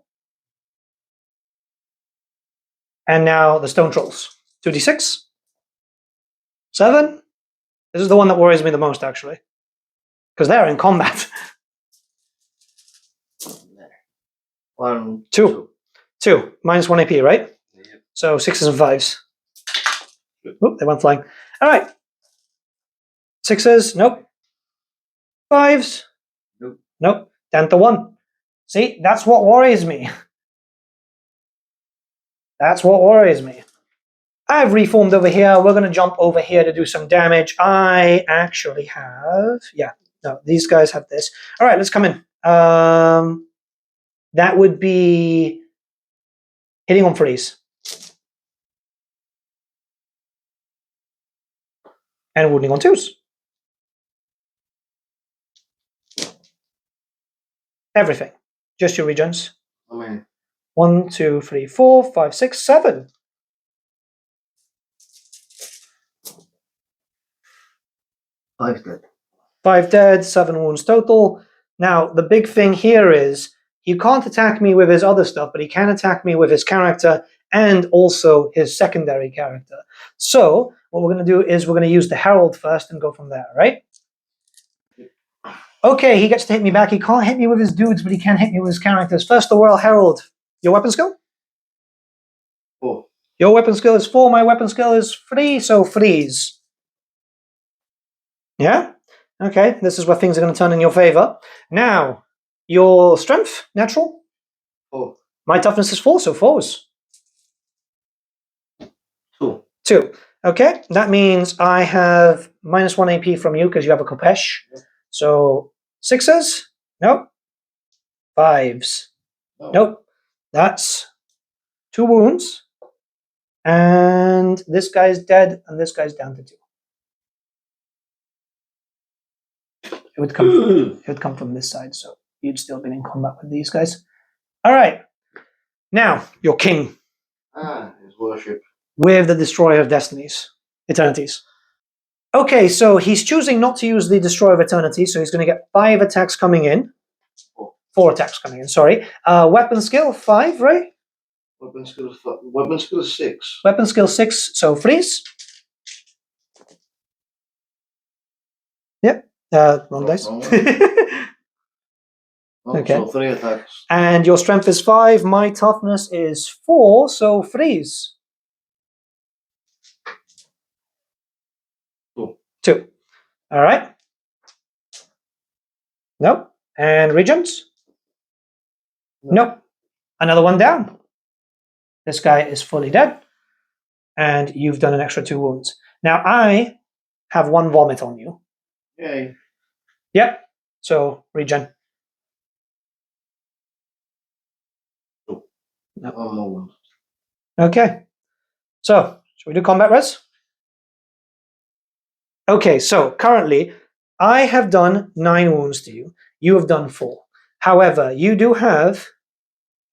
And now the stone trolls. 2d6. 7. This is the one that worries me the most, actually. Because they're in combat. 1. 2. 2. -1 AP, right? Yep. So 6s and 5s. Oop, they went flying. All right. 6s. Nope. 5s. Nope. Nope. Down to 1. See, that's what worries me. That's what worries me. I've reformed over here. We're going to jump over here to do some damage. I actually have... Yeah, no, these guys have this. All right, let's come in. That would be hitting on freeze. And wounding on 2s. Everything. Just your regens. How many? 1, 2, 3, 4, 5, 6, 7. 5 dead. 5 dead, 7 wounds total. Now, the big thing here is he can't attack me with his other stuff, but he can attack me with his character and also his secondary character. So, what we're going to do is we're going to use the Herald first and go from there, right? Okay, he gets to hit me back. He can't hit me with his dudes, but he can hit me with his characters. First, the Royal Herald. Your weapon skill? 4. Your weapon skill is 4, my weapon skill is 3, so freeze. Yeah? Okay, this is where things are going to turn in your favor. Now, your strength, natural? 4. My toughness is 4, so 4s. 2. 2. Okay, that means I have -1 AP from you because you have a Kopesh. Yep. So 6s? Nope. 5s? No. Nope. That's 2 wounds. And this guy's dead, and this guy's down to 2. It would come from this side, so you'd still been in combat with these guys. All right. Now, your king. His worship. With the Destroyer of Destinies. Eternities. Okay, so he's choosing not to use the Destroyer of Eternity, so he's going to get 5 attacks coming in. 4 attacks coming in, sorry. Weapon skill, 5, right? Weapon skill 5. Weapon skill 6. Weapon skill 6, so freeze. Yep. Wrong dice. Okay. So 3 attacks. And your strength is 5, my toughness is 4, so freeze. 2. 2. All right. Nope. And regions? Nope. Another one down. This guy is fully dead. And you've done an extra 2 wounds. Now I have 1 vomit on you. Yay. Yep. So regen. No. 1 more wound. Okay. So, should we do combat res? Okay, so currently I have done 9 wounds to you. You have done 4. However, you do have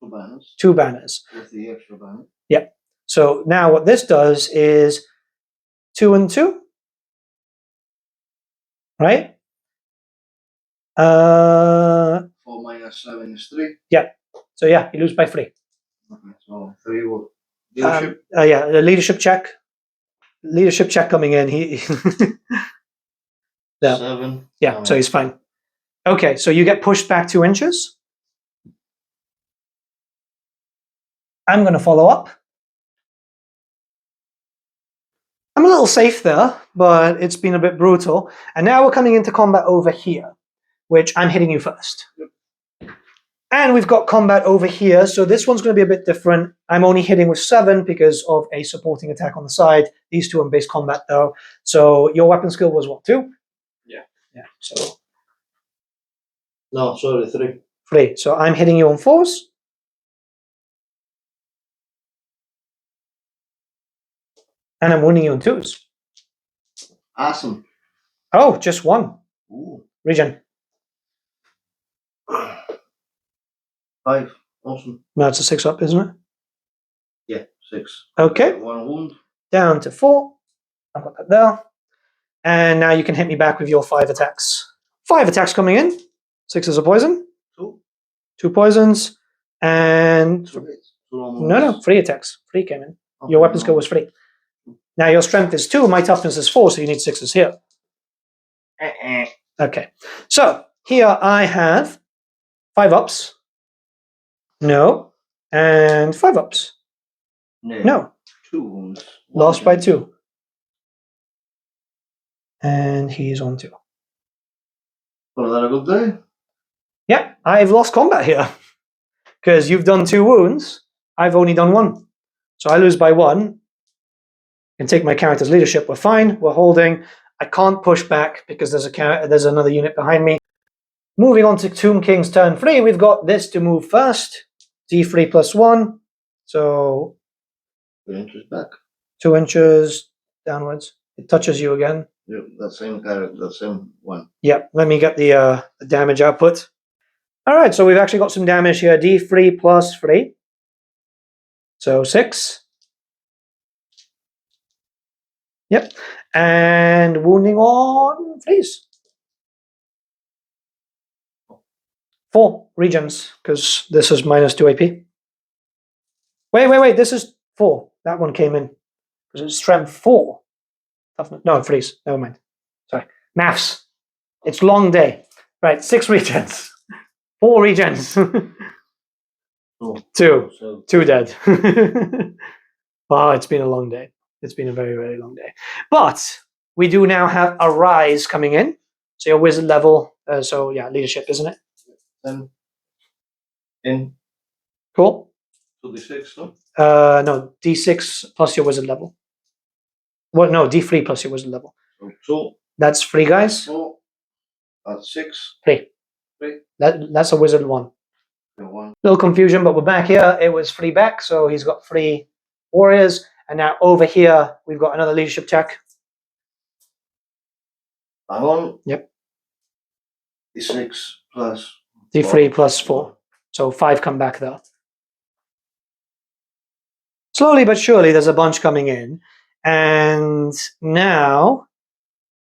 2 banners. 2 banners. With the extra banner. Yep. So now what this does is 2 and 2. Right? 4 minus 7 is 3. Yeah. So yeah, you lose by 3. Okay, so 3 will. Leadership. Yeah, the leadership check. Leadership check coming in. He yeah. 7. Yeah, so he's fine. Okay, so you get pushed back 2 inches. I'm going to follow up. I'm a little safe there, but it's been a bit brutal. And now we're coming into combat over here, which I'm hitting you first. Yep. And we've got combat over here, so this one's going to be a bit different. I'm only hitting with 7 because of a supporting attack on the side. These 2 are in base combat, though. So your weapon skill was what, 2? Yeah. Yeah, so... No, sorry, 3. 3. So I'm hitting you on 4s. And I'm wounding you on 2s. Awesome. Oh, just 1. Ooh. Regen. 5. Awesome. No, it's a 6 up, isn't it? Yeah, 6. Okay. 1 wound. Down to 4. I've got that there. And now you can hit me back with your 5 attacks. 5 attacks coming in. 6 is a poison. 2. 2 poisons. And... 2 hits. No, 3 attacks. 3 came in. Okay, Your weapon skill was 3. Now your strength is 2, my toughness is 4, so you need 6s here. Okay. So, here I have 5 ups. No. And 5 ups. No. 2 wounds. Lost by 2. And he's on 2. Was that a good day? Yeah, I've lost combat here. Because you've done 2 wounds, I've only done 1. So I lose by 1. Can take my character's leadership. We're fine. We're holding. I can't push back because there's another unit behind me. Moving on to Tomb King's turn 3, we've got this to move first. D3 plus 1. So 2 inches back. 2 inches downwards. It touches you again. Yep, that same character, that same one. Yep, let me get the damage output. Alright, so we've actually got some damage here. D3 plus 3. So 6. Yep. And wounding on freeze. 4 regions, because this is minus 2 AP. Wait, this is 4. That one came in. Because it's strength 4. No, freeze. Never mind. Sorry. Maths. It's long day. Right, 6 regions. 4 regions. 2. So 2 dead. Wow, it's been a long day. It's been a very, very long day. But we do now have a rise coming in. So your wizard level. So yeah, leadership, isn't it? Then in Cool. 2d6, no? No, D6 plus your wizard level. Well, no, D3 plus your wizard level. So 2. That's 3, guys. 4. That's 6. 3. 3. That's a wizard 1. 1. Little confusion, but we're back here. It was 3 back, so he's got 3 warriors. And now over here, we've got another leadership check. Hang on. Yep. D6 plus D3 plus 4. So 5 come back there. Slowly but surely, there's a bunch coming in. And now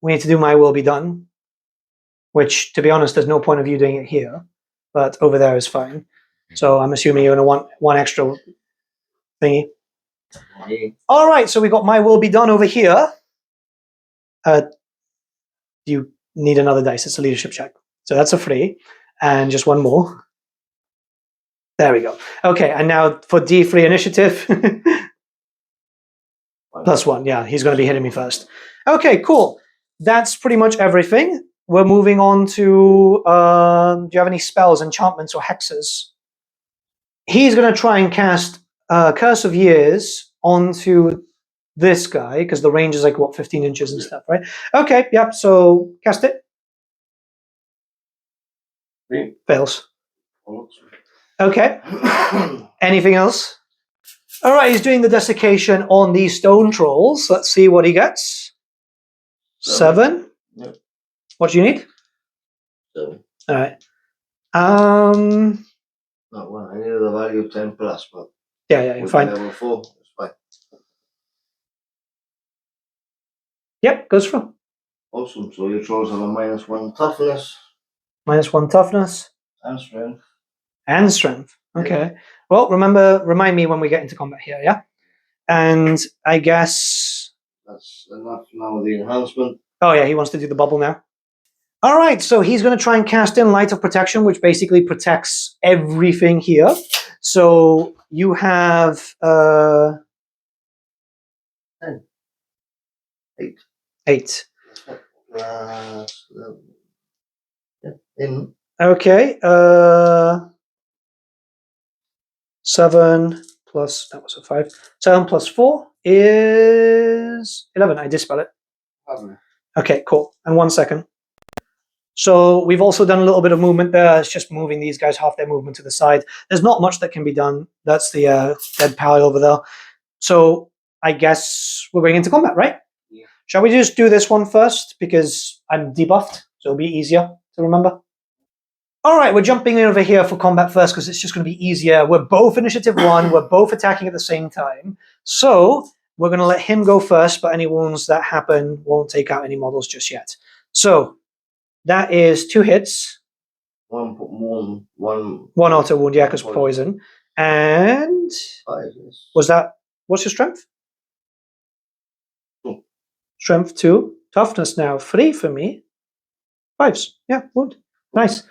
we need to do my will be done. Which, to be honest, there's no point of you doing it here. But over there is fine. So I'm assuming you're going to want one extra thingy. All right, so we got my will be done over here. You need another dice. It's a leadership check. So that's a 3. And just one more. There we go. Okay, and now for D3 initiative. Plus 1, yeah, he's going to be hitting me first. Okay, cool. That's pretty much everything. We're moving on to, do you have any spells, enchantments, or hexes? He's going to try and cast Curse of Years onto this guy, because the range is like, what, 15 inches and stuff, right? Okay, yep, so cast it. 3. Fails. Okay. Anything else? All right, he's doing the desiccation on these stone trolls. Let's see what he gets. 7. Yep. What do you need? 7. All right. Not one. I needed a value of 10 plus, but Yeah, you're fine. Level 4, it's fine. Yep, goes through. Awesome. So your trolls have a -1 toughness. -1 toughness. And strength. And strength. Okay. Well, remind me when we get into combat here, yeah? And I guess... That's enough now with the enhancement. Oh, yeah, he wants to do the bubble now. All right, so he's going to try and cast in Light of Protection, which basically protects everything here. So you have... 10. 8. 8. In. Okay. 7 plus... That was a 5. 7 plus 4 is 11. I dispel it. Okay, cool. And 1 second. So we've also done a little bit of movement there. It's just moving these guys half their movement to the side. There's not much that can be done. That's the dead pal over there. So I guess we're going into combat, right? Yeah. Shall we just do this one first? Because I'm debuffed, so it'll be easier to remember. All right, we're jumping in over here for combat first because it's just going to be easier. We're both initiative 1. We're both attacking at the same time. So we're going to let him go first, but any wounds that happen won't take out any models just yet. So that is 2 hits. One auto wound, yeah, because poison. And 5, yes. was that, what's your strength? 2. Strength 2. Toughness now 3 for me. 5s, yeah, wound. Nice.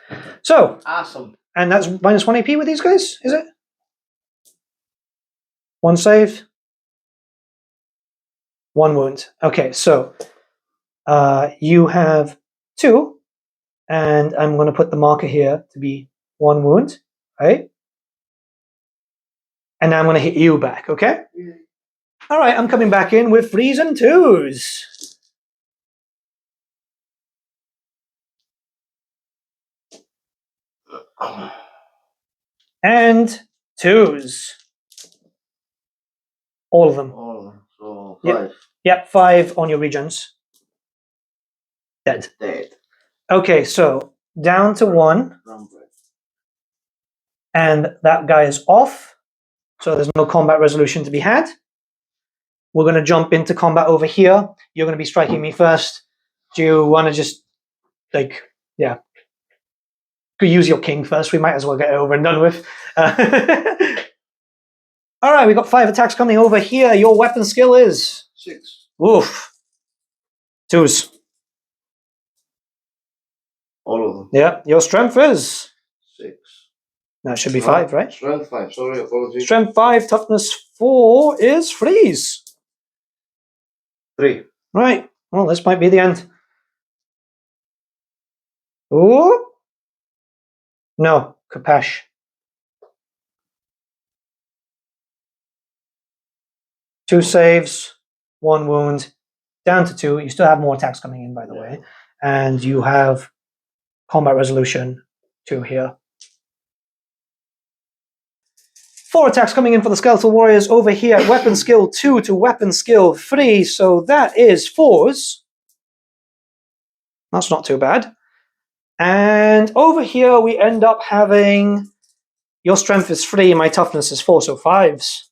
So, awesome. And that's -1 AP with these guys, is it? 1 save. 1 wound. Okay, so you have 2. And I'm going to put the marker here to be 1 wound, right? And now I'm going to hit you back, okay? Yeah. All right, I'm coming back in with 3s and 2s. And 2s. All of them. So 5. Yep, 5 on your regions. Dead. Okay, so down to 1. And that guy is off. So there's no combat resolution to be had. We're going to jump into combat over here. You're going to be striking me first. Do you want to just, like, yeah. Could use your king first. We might as well get it over and done with. All right, we got 5 attacks coming over here. Your weapon skill is? 6. Oof. 2s. All of them. Yeah, your strength is? 6. That should be 5, right? Strength 5, sorry, apologies. Strength 5, toughness 4 is freeze. 3. Right. Well, this might be the end. Oh. No, Kapesh. Two saves, 1 wound, down to 2. You still have more attacks coming in, by the way. And you have combat resolution 2 here. 4 attacks coming in for the Skeletal Warriors over here. Weapon skill 2 to weapon skill 3. So that is 4s. That's not too bad. And over here we end up having your strength is 3, my toughness is 4, so 5s.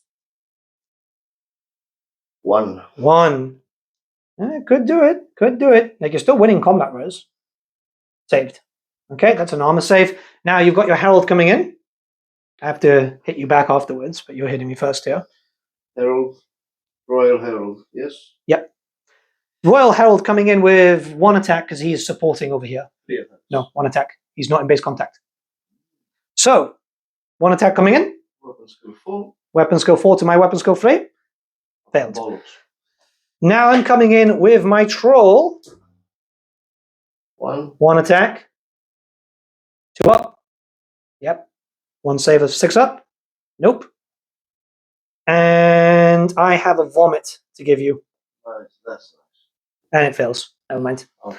1. 1. Could do it. Could do it. Like, you're still winning combat res. Saved. Okay, that's an armor save. Now you've got your Herald coming in. I have to hit you back afterwards, but you're hitting me first here. Herald. Royal Herald, yes? Yep. Royal Herald coming in with 1 attack because he is supporting over here. 3 attacks. No, 1 attack. He's not in base contact. So, 1 attack coming in. Weapon skill 4. Weapon skill 4 to my weapon skill 3. Failed. Bollocks. Now I'm coming in with my Troll. 1. 1 attack. 2 up. Yep. 1 save of 6 up. Nope. And I have a Vomit to give you. Nice, that's nice. And it fails. Never mind. Okay.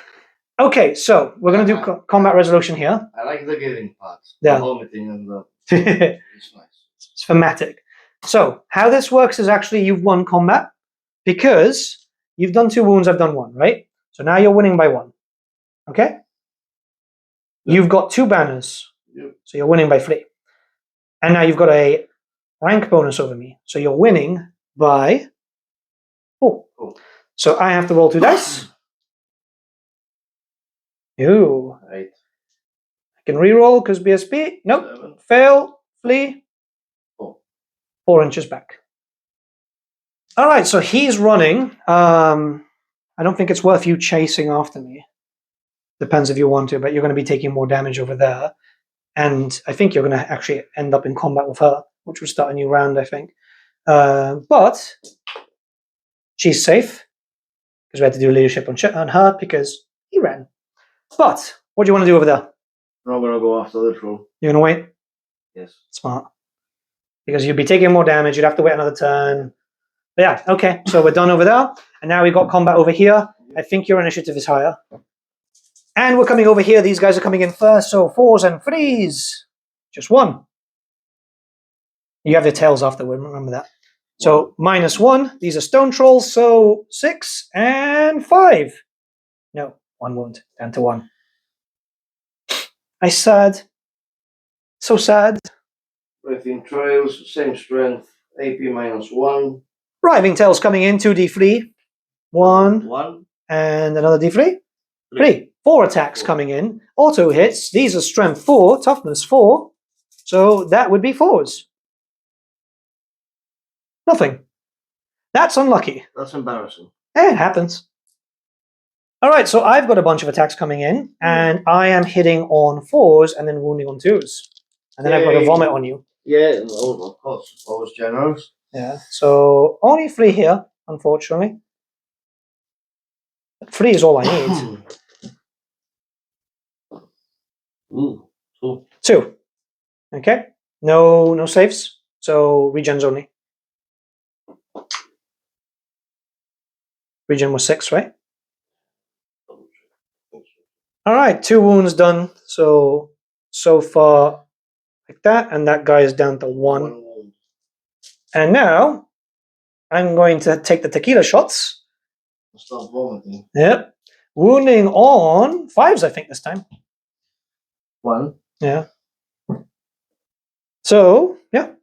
Okay, so we're going to do combat resolution here. I like the giving part. Yeah. The vomiting and the... It's It's nice. thematic. So how this works is actually you've won combat because you've done 2 wounds, I've done 1, right? So now you're winning by 1. Okay? You've got 2 banners. Yep. So you're winning by 3. And now you've got a rank bonus over me. So you're winning by 4. Cool. So I have to roll 2 dice. Ooh. 8. I can re-roll because BSP. Nope. 7. Fail. Flee. 4. 4 inches back. All right, so he's running. I don't think it's worth you chasing after me. Depends if you want to, but you're going to be taking more damage over there. And I think you're going to actually end up in combat with her, which will start a new round, I think. But she's safe because we had to do leadership on her because he ran. But what do you want to do over there? I'm going to go after the troll. You're going to wait? Yes. Smart. Because you'd be taking more damage. You'd have to wait another turn. But yeah, okay. So we're done over there. And now we've got combat over here. I think your initiative is higher. And we're coming over here. These guys are coming in first. So 4s and 3s. Just 1. You have your tails afterward. Remember that. So -1. These are stone trolls. So 6 and 5. No, 1 wound. Down to 1. I sad. So sad. Wraithing Trails, same strength, AP -1. Writhing Tails coming in, 2d3. 1. 1. And another d3. 3. 4 attacks coming in. Auto hits. These are strength 4, toughness 4. So that would be 4s. Nothing. That's unlucky. That's embarrassing. It happens. All right, so I've got a bunch of attacks coming in, and I am hitting on 4s and then wounding on 2s. And then I've got a vomit on you. Yeah, of course. Always generous. Yeah, so only 3 here, unfortunately. 3 is all I need. Ooh, 2. 2. Okay. No saves. So regens only. Regen was 6, right? All right, 2 wounds done. So far like that, and that guy is down to 1. And now I'm going to take the tequila shots. Stop vomiting. Yep. Wounding on 5s, I think, this time. 1. Yeah. So, yeah.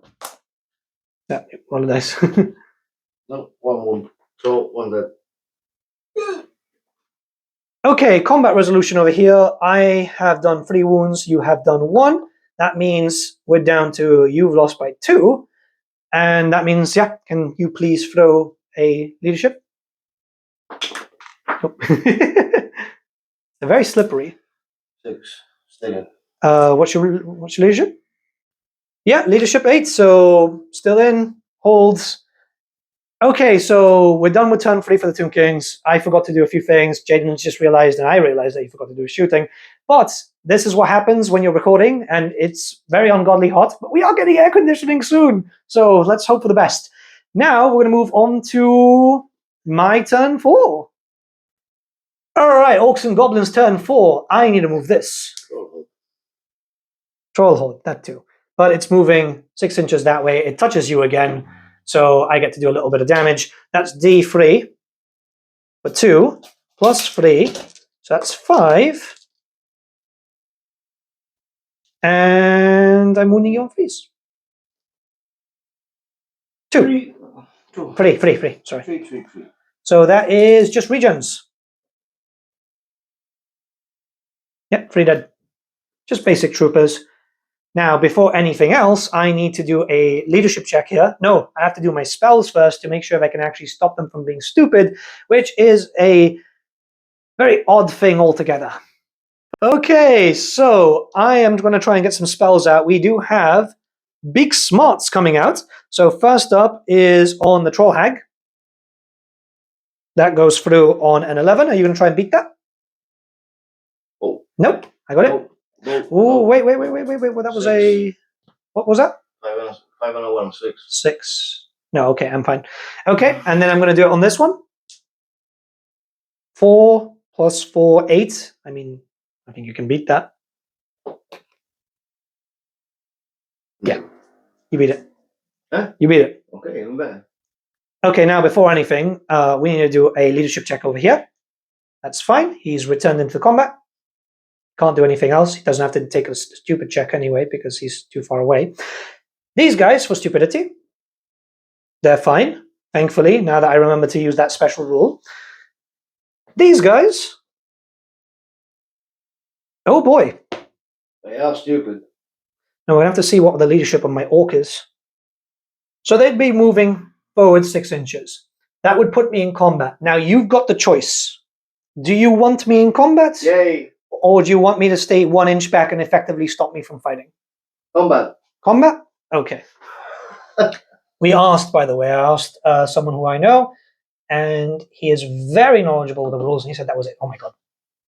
Yeah, roll the dice. No, 1 wound. So 1 dead. Okay, combat resolution over here. I have done 3 wounds. You have done 1. That means we're down to you've lost by 2. And that means, yeah, can you please throw a leadership? Nope. They're very slippery. 6. Stay in. What's your leadership? Yeah, leadership 8, so still in. holds. Okay, so we're done with turn 3 for the Tomb Kings. I forgot to do a few things. Jaden just realized, and I realized that he forgot to do shooting. But this is what happens when you're recording, and it's very ungodly hot. But we are getting air conditioning soon, so let's hope for the best. Now we're going to move on to my turn 4. All right, Orcs and Goblins turn 4. I need to move this. Troll Horde, that too. But it's moving 6 inches that way. It touches you again. So I get to do a little bit of damage. That's D3 for 2 plus 3. So that's 5. And I'm wounding you on freeze. 2. 3. Sorry. 3. So that is just regions. Yep, 3 dead. Just basic troopers. Now, before anything else, I need to do a leadership check here. No, I have to do my spells first to make sure if I can actually stop them from being stupid, which is a very odd thing altogether. Okay, so I am going to try and get some spells out. We do have big smarts coming out. So first up is on the Troll Hag. That goes through on an 11. Are you going to try and beat that? Oh. Nope, I got it. Oh, wait. Well, that was 6. a... What was that? 5 and a 1, 6. 6. No, okay, I'm fine. Okay, and then I'm going to do it on this one. 4 plus 4, 8. I mean, I think you can beat that. Yeah, you beat it. Huh? You beat it. Okay, even better. Okay, now before anything, we need to do a leadership check over here. That's fine. He's returned into combat. Can't do anything else. He doesn't have to take a stupid check anyway because he's too far away. These guys, for stupidity, they're fine, thankfully, now that I remember to use that special rule. These guys, oh boy. They are stupid. Now we have to see what the leadership of my orc is. So they'd be moving forward 6 inches. That would put me in combat. Now you've got the choice. Do you want me in combat? Yay. Or do you want me to stay 1 inch back and effectively stop me from fighting? Combat. Combat? Okay. We asked, by the way, I asked someone who I know, and he is very knowledgeable of the rules, and he said that was it. Oh my god.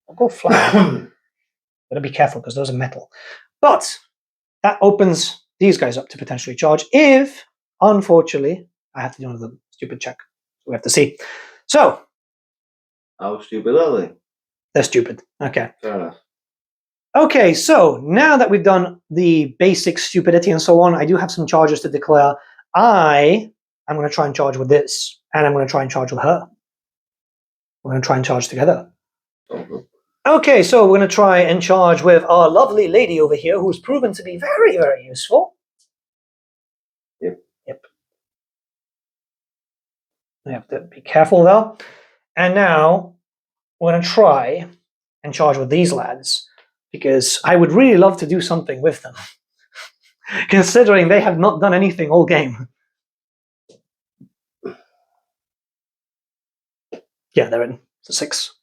I'll go fly. Gotta be careful because those are metal. But that opens these guys up to potentially charge if, unfortunately, I have to do another stupid check. We have to see. So. How stupid are they? They're stupid. Okay. Fair enough. Okay, so now that we've done the basic stupidity and so on, I do have some charges to declare. I'm going to try and charge with this, and I'm going to try and charge with her. We're going to try and charge together. Okay, so we're going to try and charge with our lovely lady over here, who's proven to be very, very useful. Yep. I have to be careful, though. And now we're going to try and charge with these lads, because I would really love to do something with them, considering they have not done anything all game. Yeah, they're in. It's a 6.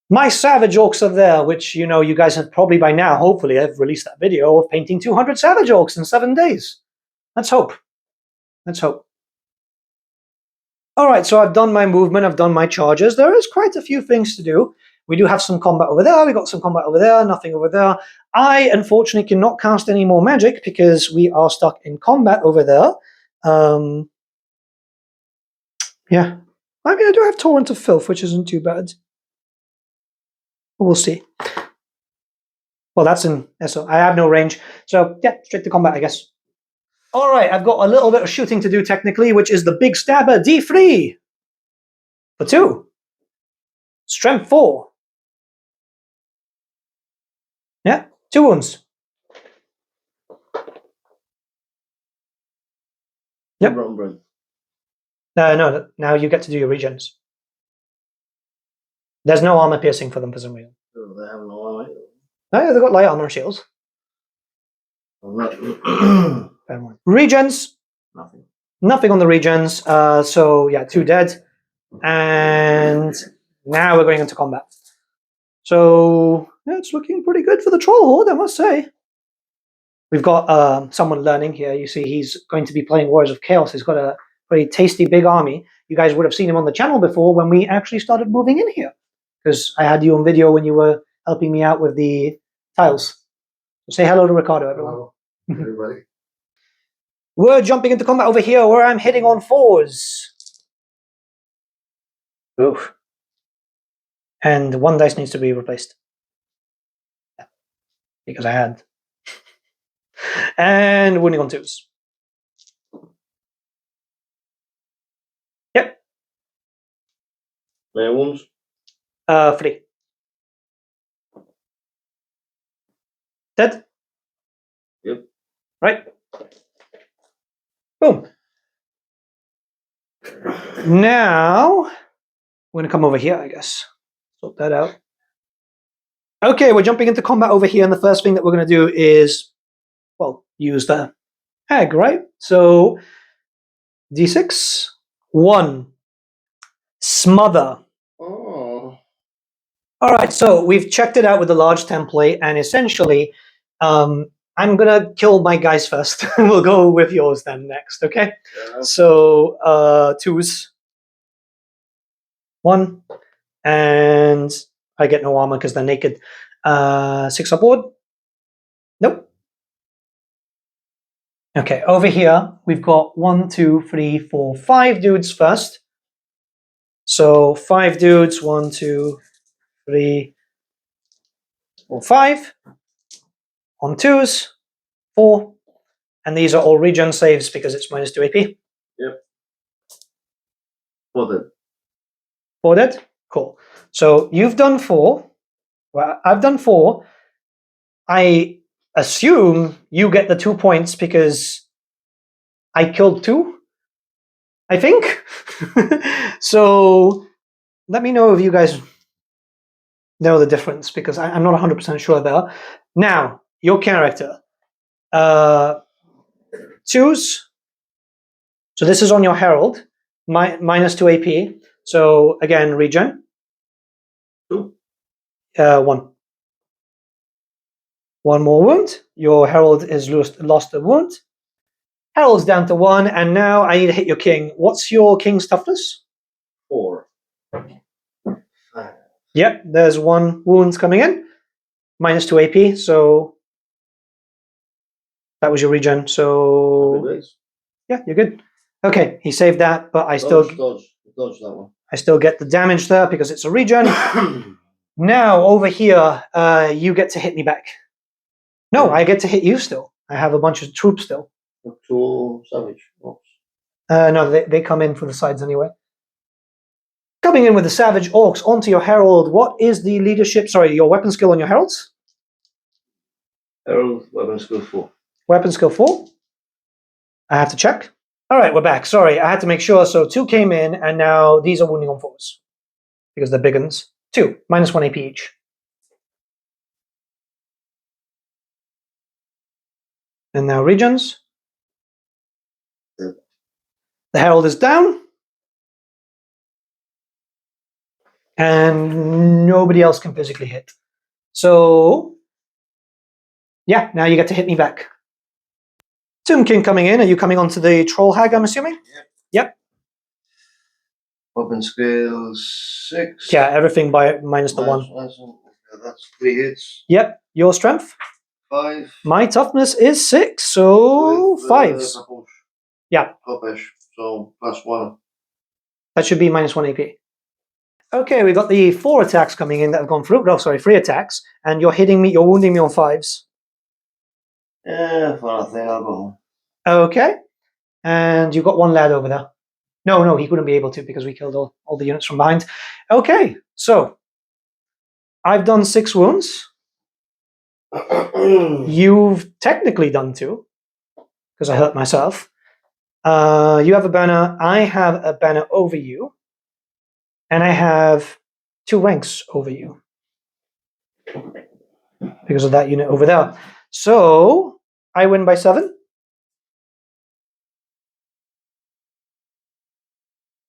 My Savage Orcs are there, which, you know, you guys have probably by now, hopefully, I've released that video of painting 200 Savage Orcs in 7 days. Let's hope. Let's hope. All right, so I've done my movement, I've done my charges. There is quite a few things to do. We do have some combat over there, we got some combat over there, nothing over there. I, unfortunately, cannot cast any more magic because we are stuck in combat over there. Yeah. I mean, I do have Torrent of Filth, which isn't too bad. We'll see. Well, that's in... So I have no range. So, yeah, straight to combat, I guess. All right, I've got a little bit of shooting to do, technically, which is the Big Stabber, D3. For 2. Strength 4. Yeah, 2 wounds. Yep. No, now you get to do your regens. There's no armor piercing for them for some reason. Oh, they have no armor. Oh, yeah, they've got light armor shields. Regens. Nothing. Nothing on the regens. So, yeah, 2 dead. And now we're going into combat. So, yeah, it's looking pretty good for the Troll Horde, I must say. We've got someone learning here. You see, he's going to be playing Warriors of Chaos. He's got a pretty tasty big army. You guys would have seen him on the channel before when we actually started moving in here, because I had you on video when you were helping me out with the tiles. So say hello to Ricardo, everyone. Hello, everybody. We're jumping into combat over here where I'm hitting on 4s. Oof. And 1 dice needs to be replaced. Yeah. Because I had. And wounding on 2s. Yep. Many wounds? 3. Dead? Yep. Right. Boom. Now, we're going to come over here, I guess. Sort that out. Okay, we're jumping into combat over here, and the first thing that we're going to do is, well, use the hag, right? So, D6. 1. Smother. Oh. Alright, so we've checked it out with the large template, and essentially, I'm going to kill my guys first. We'll go with yours then next, okay? Yeah. So, 2s. 1. And I get no armor because they're naked. 6 aboard. Nope. Okay, over here, we've got 1, 2, 3, 4, 5 dudes first. So 5 dudes, 1, 2, 3, 4, 5. On 2s, 4. And these are all regen saves because it's minus 2 AP. Yep. 4 dead. 4 dead? Cool. So you've done 4. Well, I've done 4. I assume you get the 2 points because I killed 2, I think. So let me know if you guys know the difference, because I'm not 100% sure there. Now, your character. 2s. So this is on your Herald. Minus 2 AP. So again, regen. 2. 1. 1 more wound. Your Herald is lost a wound. Herald's down to 1, and now I need to hit your king. What's your king's toughness? 4. 5. Yep, there's 1 wound coming in. Minus 2 AP, so that was your regen. So yeah, you're good. Okay, he saved that, but I still dodge that one. I still get the damage there because it's a regen. Now over here, you get to hit me back. No, I get to hit you still. I have a bunch of troops still. 2 savage orcs. No, they come in from the sides anyway. Coming in with the savage orcs onto your herald. What is the leadership? Sorry, your weapon skill on your heralds? Herald, weapon skill 4. Weapon skill 4. I have to check. All right, we're back. Sorry, I had to make sure. So 2 came in, and now these are wounding on 4s because they're big ones. 2, minus 1 AP each. And now regions. Yep. The herald is down. And nobody else can physically hit. So, yeah, now you get to hit me back. Tomb King coming in. Are you coming onto the Troll Hag, I'm assuming? Yep. Weapon skill 6. Yeah, everything by minus the 1. That's 3 hits. Yep. Your strength? 5. My toughness is 6, so 5s. Yeah. So +1. That should be minus 1 AP. Okay, we got the 4 attacks coming in that have gone through. No, sorry, 3 attacks. And you're hitting me, you're wounding me on 5s. Yeah, for nothing, I'll go home. Okay. And you've got 1 lad over there. No, he couldn't be able to because we killed all the units from behind. Okay, so I've done 6 wounds. You've technically done 2 because I hurt myself. You have a banner. I have a banner over you. And I have 2 ranks over you because of that unit over there. So I win by 7.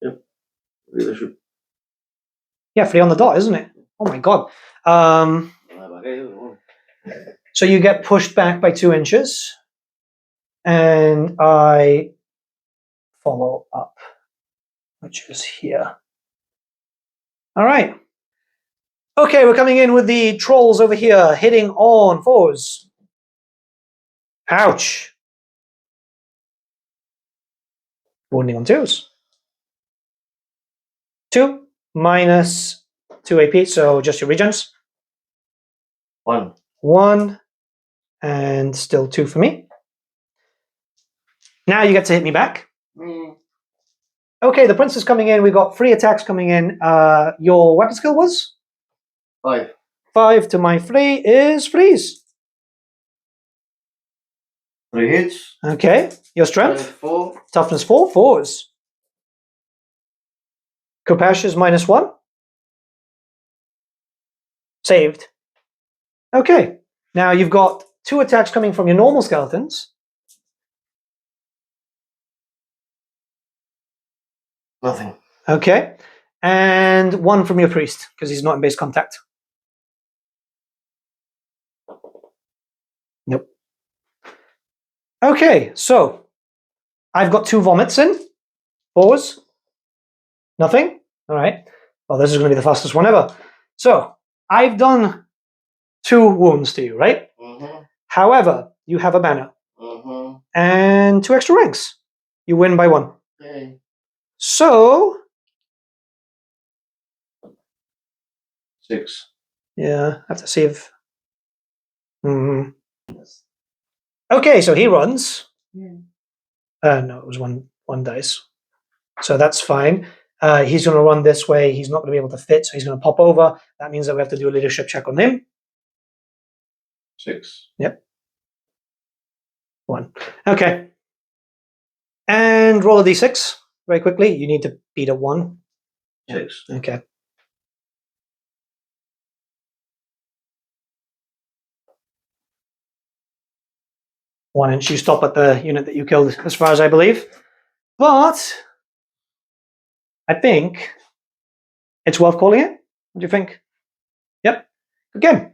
Yep. Leadership. Yeah, 3 on the dot, isn't it? Oh my god. So you get pushed back by 2 inches, and I follow up, which is here. All right. Okay, we're coming in with the trolls over here, hitting on 4s. Ouch. Wounding on 2s. 2 minus 2 AP, so just your regens. 1. 1, and still 2 for me. Now you get to hit me back. Okay, the prince is coming in. We've got 3 attacks coming in. Your weapon skill was? 5. 5 to my 3 is freeze. 3 hits. Okay, your strength? 4. Toughness 4, 4s. Kopesh is -1. Saved. Okay, now you've got 2 attacks coming from your normal skeletons. Nothing. Okay, and 1 from your priest, because he's not in base contact. Nope. Okay, so I've got 2 vomits in. 4s. Nothing? All right. Well, this is going to be the fastest one ever. So I've done 2 wounds to you, right? However, you have a banner. And 2 extra ranks. You win by 1. Okay. So 6. yeah, I have to see if. Okay, so he runs. No, it was one dice. So that's fine. He's going to run this way. He's not going to be able to fit, so he's going to pop over. That means that we have to do a leadership check on him. 6. Yep. 1. Okay. And roll a d6 very quickly. You need to beat a 1. 6. Okay. One inch. You stop at the unit that you killed, as far as I believe. But I think it's worth calling it. What do you think? Yep. Good game.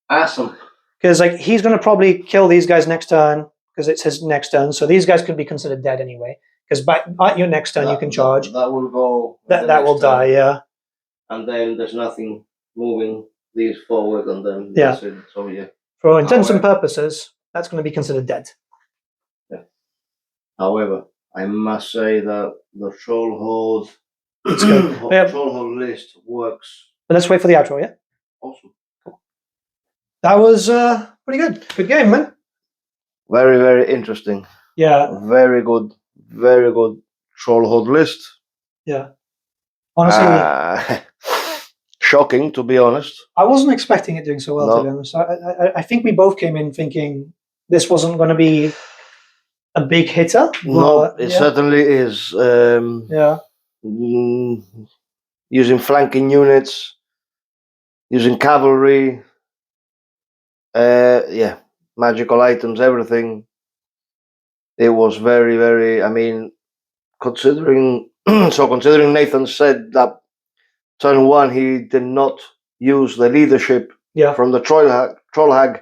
Awesome. Because like he's going to probably kill these guys next turn because it's his next turn. So these guys could be considered dead anyway. Because at your next turn you can charge. That will go. That will die. Yeah. And then there's nothing moving these forward, and then yeah. That's it. So yeah. For intents and purposes, that's going to be considered dead. Yeah. However, I must say that the troll horde, it's good. troll horde list works. But let's wait for the outro. Yeah. Awesome. That was pretty good. Good game, man. Very, very interesting. Yeah. Very good troll horde list. Yeah. Honestly, shocking to be honest. I wasn't expecting it doing so well. No. To be honest, I think we both came in thinking this wasn't going to be a big hitter. No, it certainly is. Yeah. Using flanking units, using cavalry. Yeah, magical items, everything. It was very, very. I mean, considering Nathan said that turn 1 he did not use the leadership from the troll hag.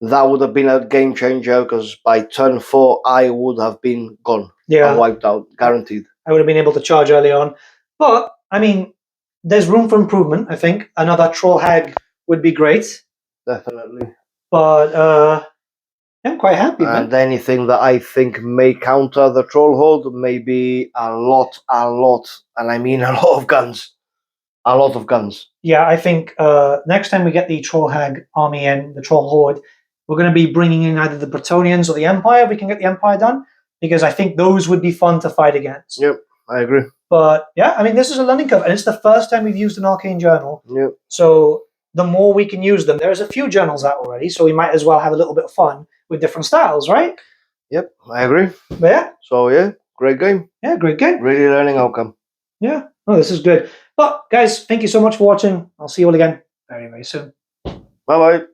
That would have been a game changer because by turn 4 I would have been gone. Yeah, wiped out, guaranteed. I would have been able to charge early on, but I mean, there's room for improvement. I think another troll hag would be great. Definitely. But I'm quite happy. And anything that I think may counter the troll horde may be a lot, and I mean a lot of guns. A lot of guns. Yeah, I think next time we get the troll hag army in, the troll horde, we're going to be bringing in either the Bretonnians or the Empire if we can get the Empire done, because I think those would be fun to fight against. Yep, I agree. But yeah, I mean, this is a learning curve, and it's the first time we've used an Arcane journal. Yep. So the more we can use them, there's a few journals out already, so we might as well have a little bit of fun with different styles, right? Yep, I agree. But yeah. So yeah, great game. Yeah, great game. Really learning outcome. Yeah, oh, this is good. But guys, thank you so much for watching. I'll see you all again very, very soon. Bye-bye.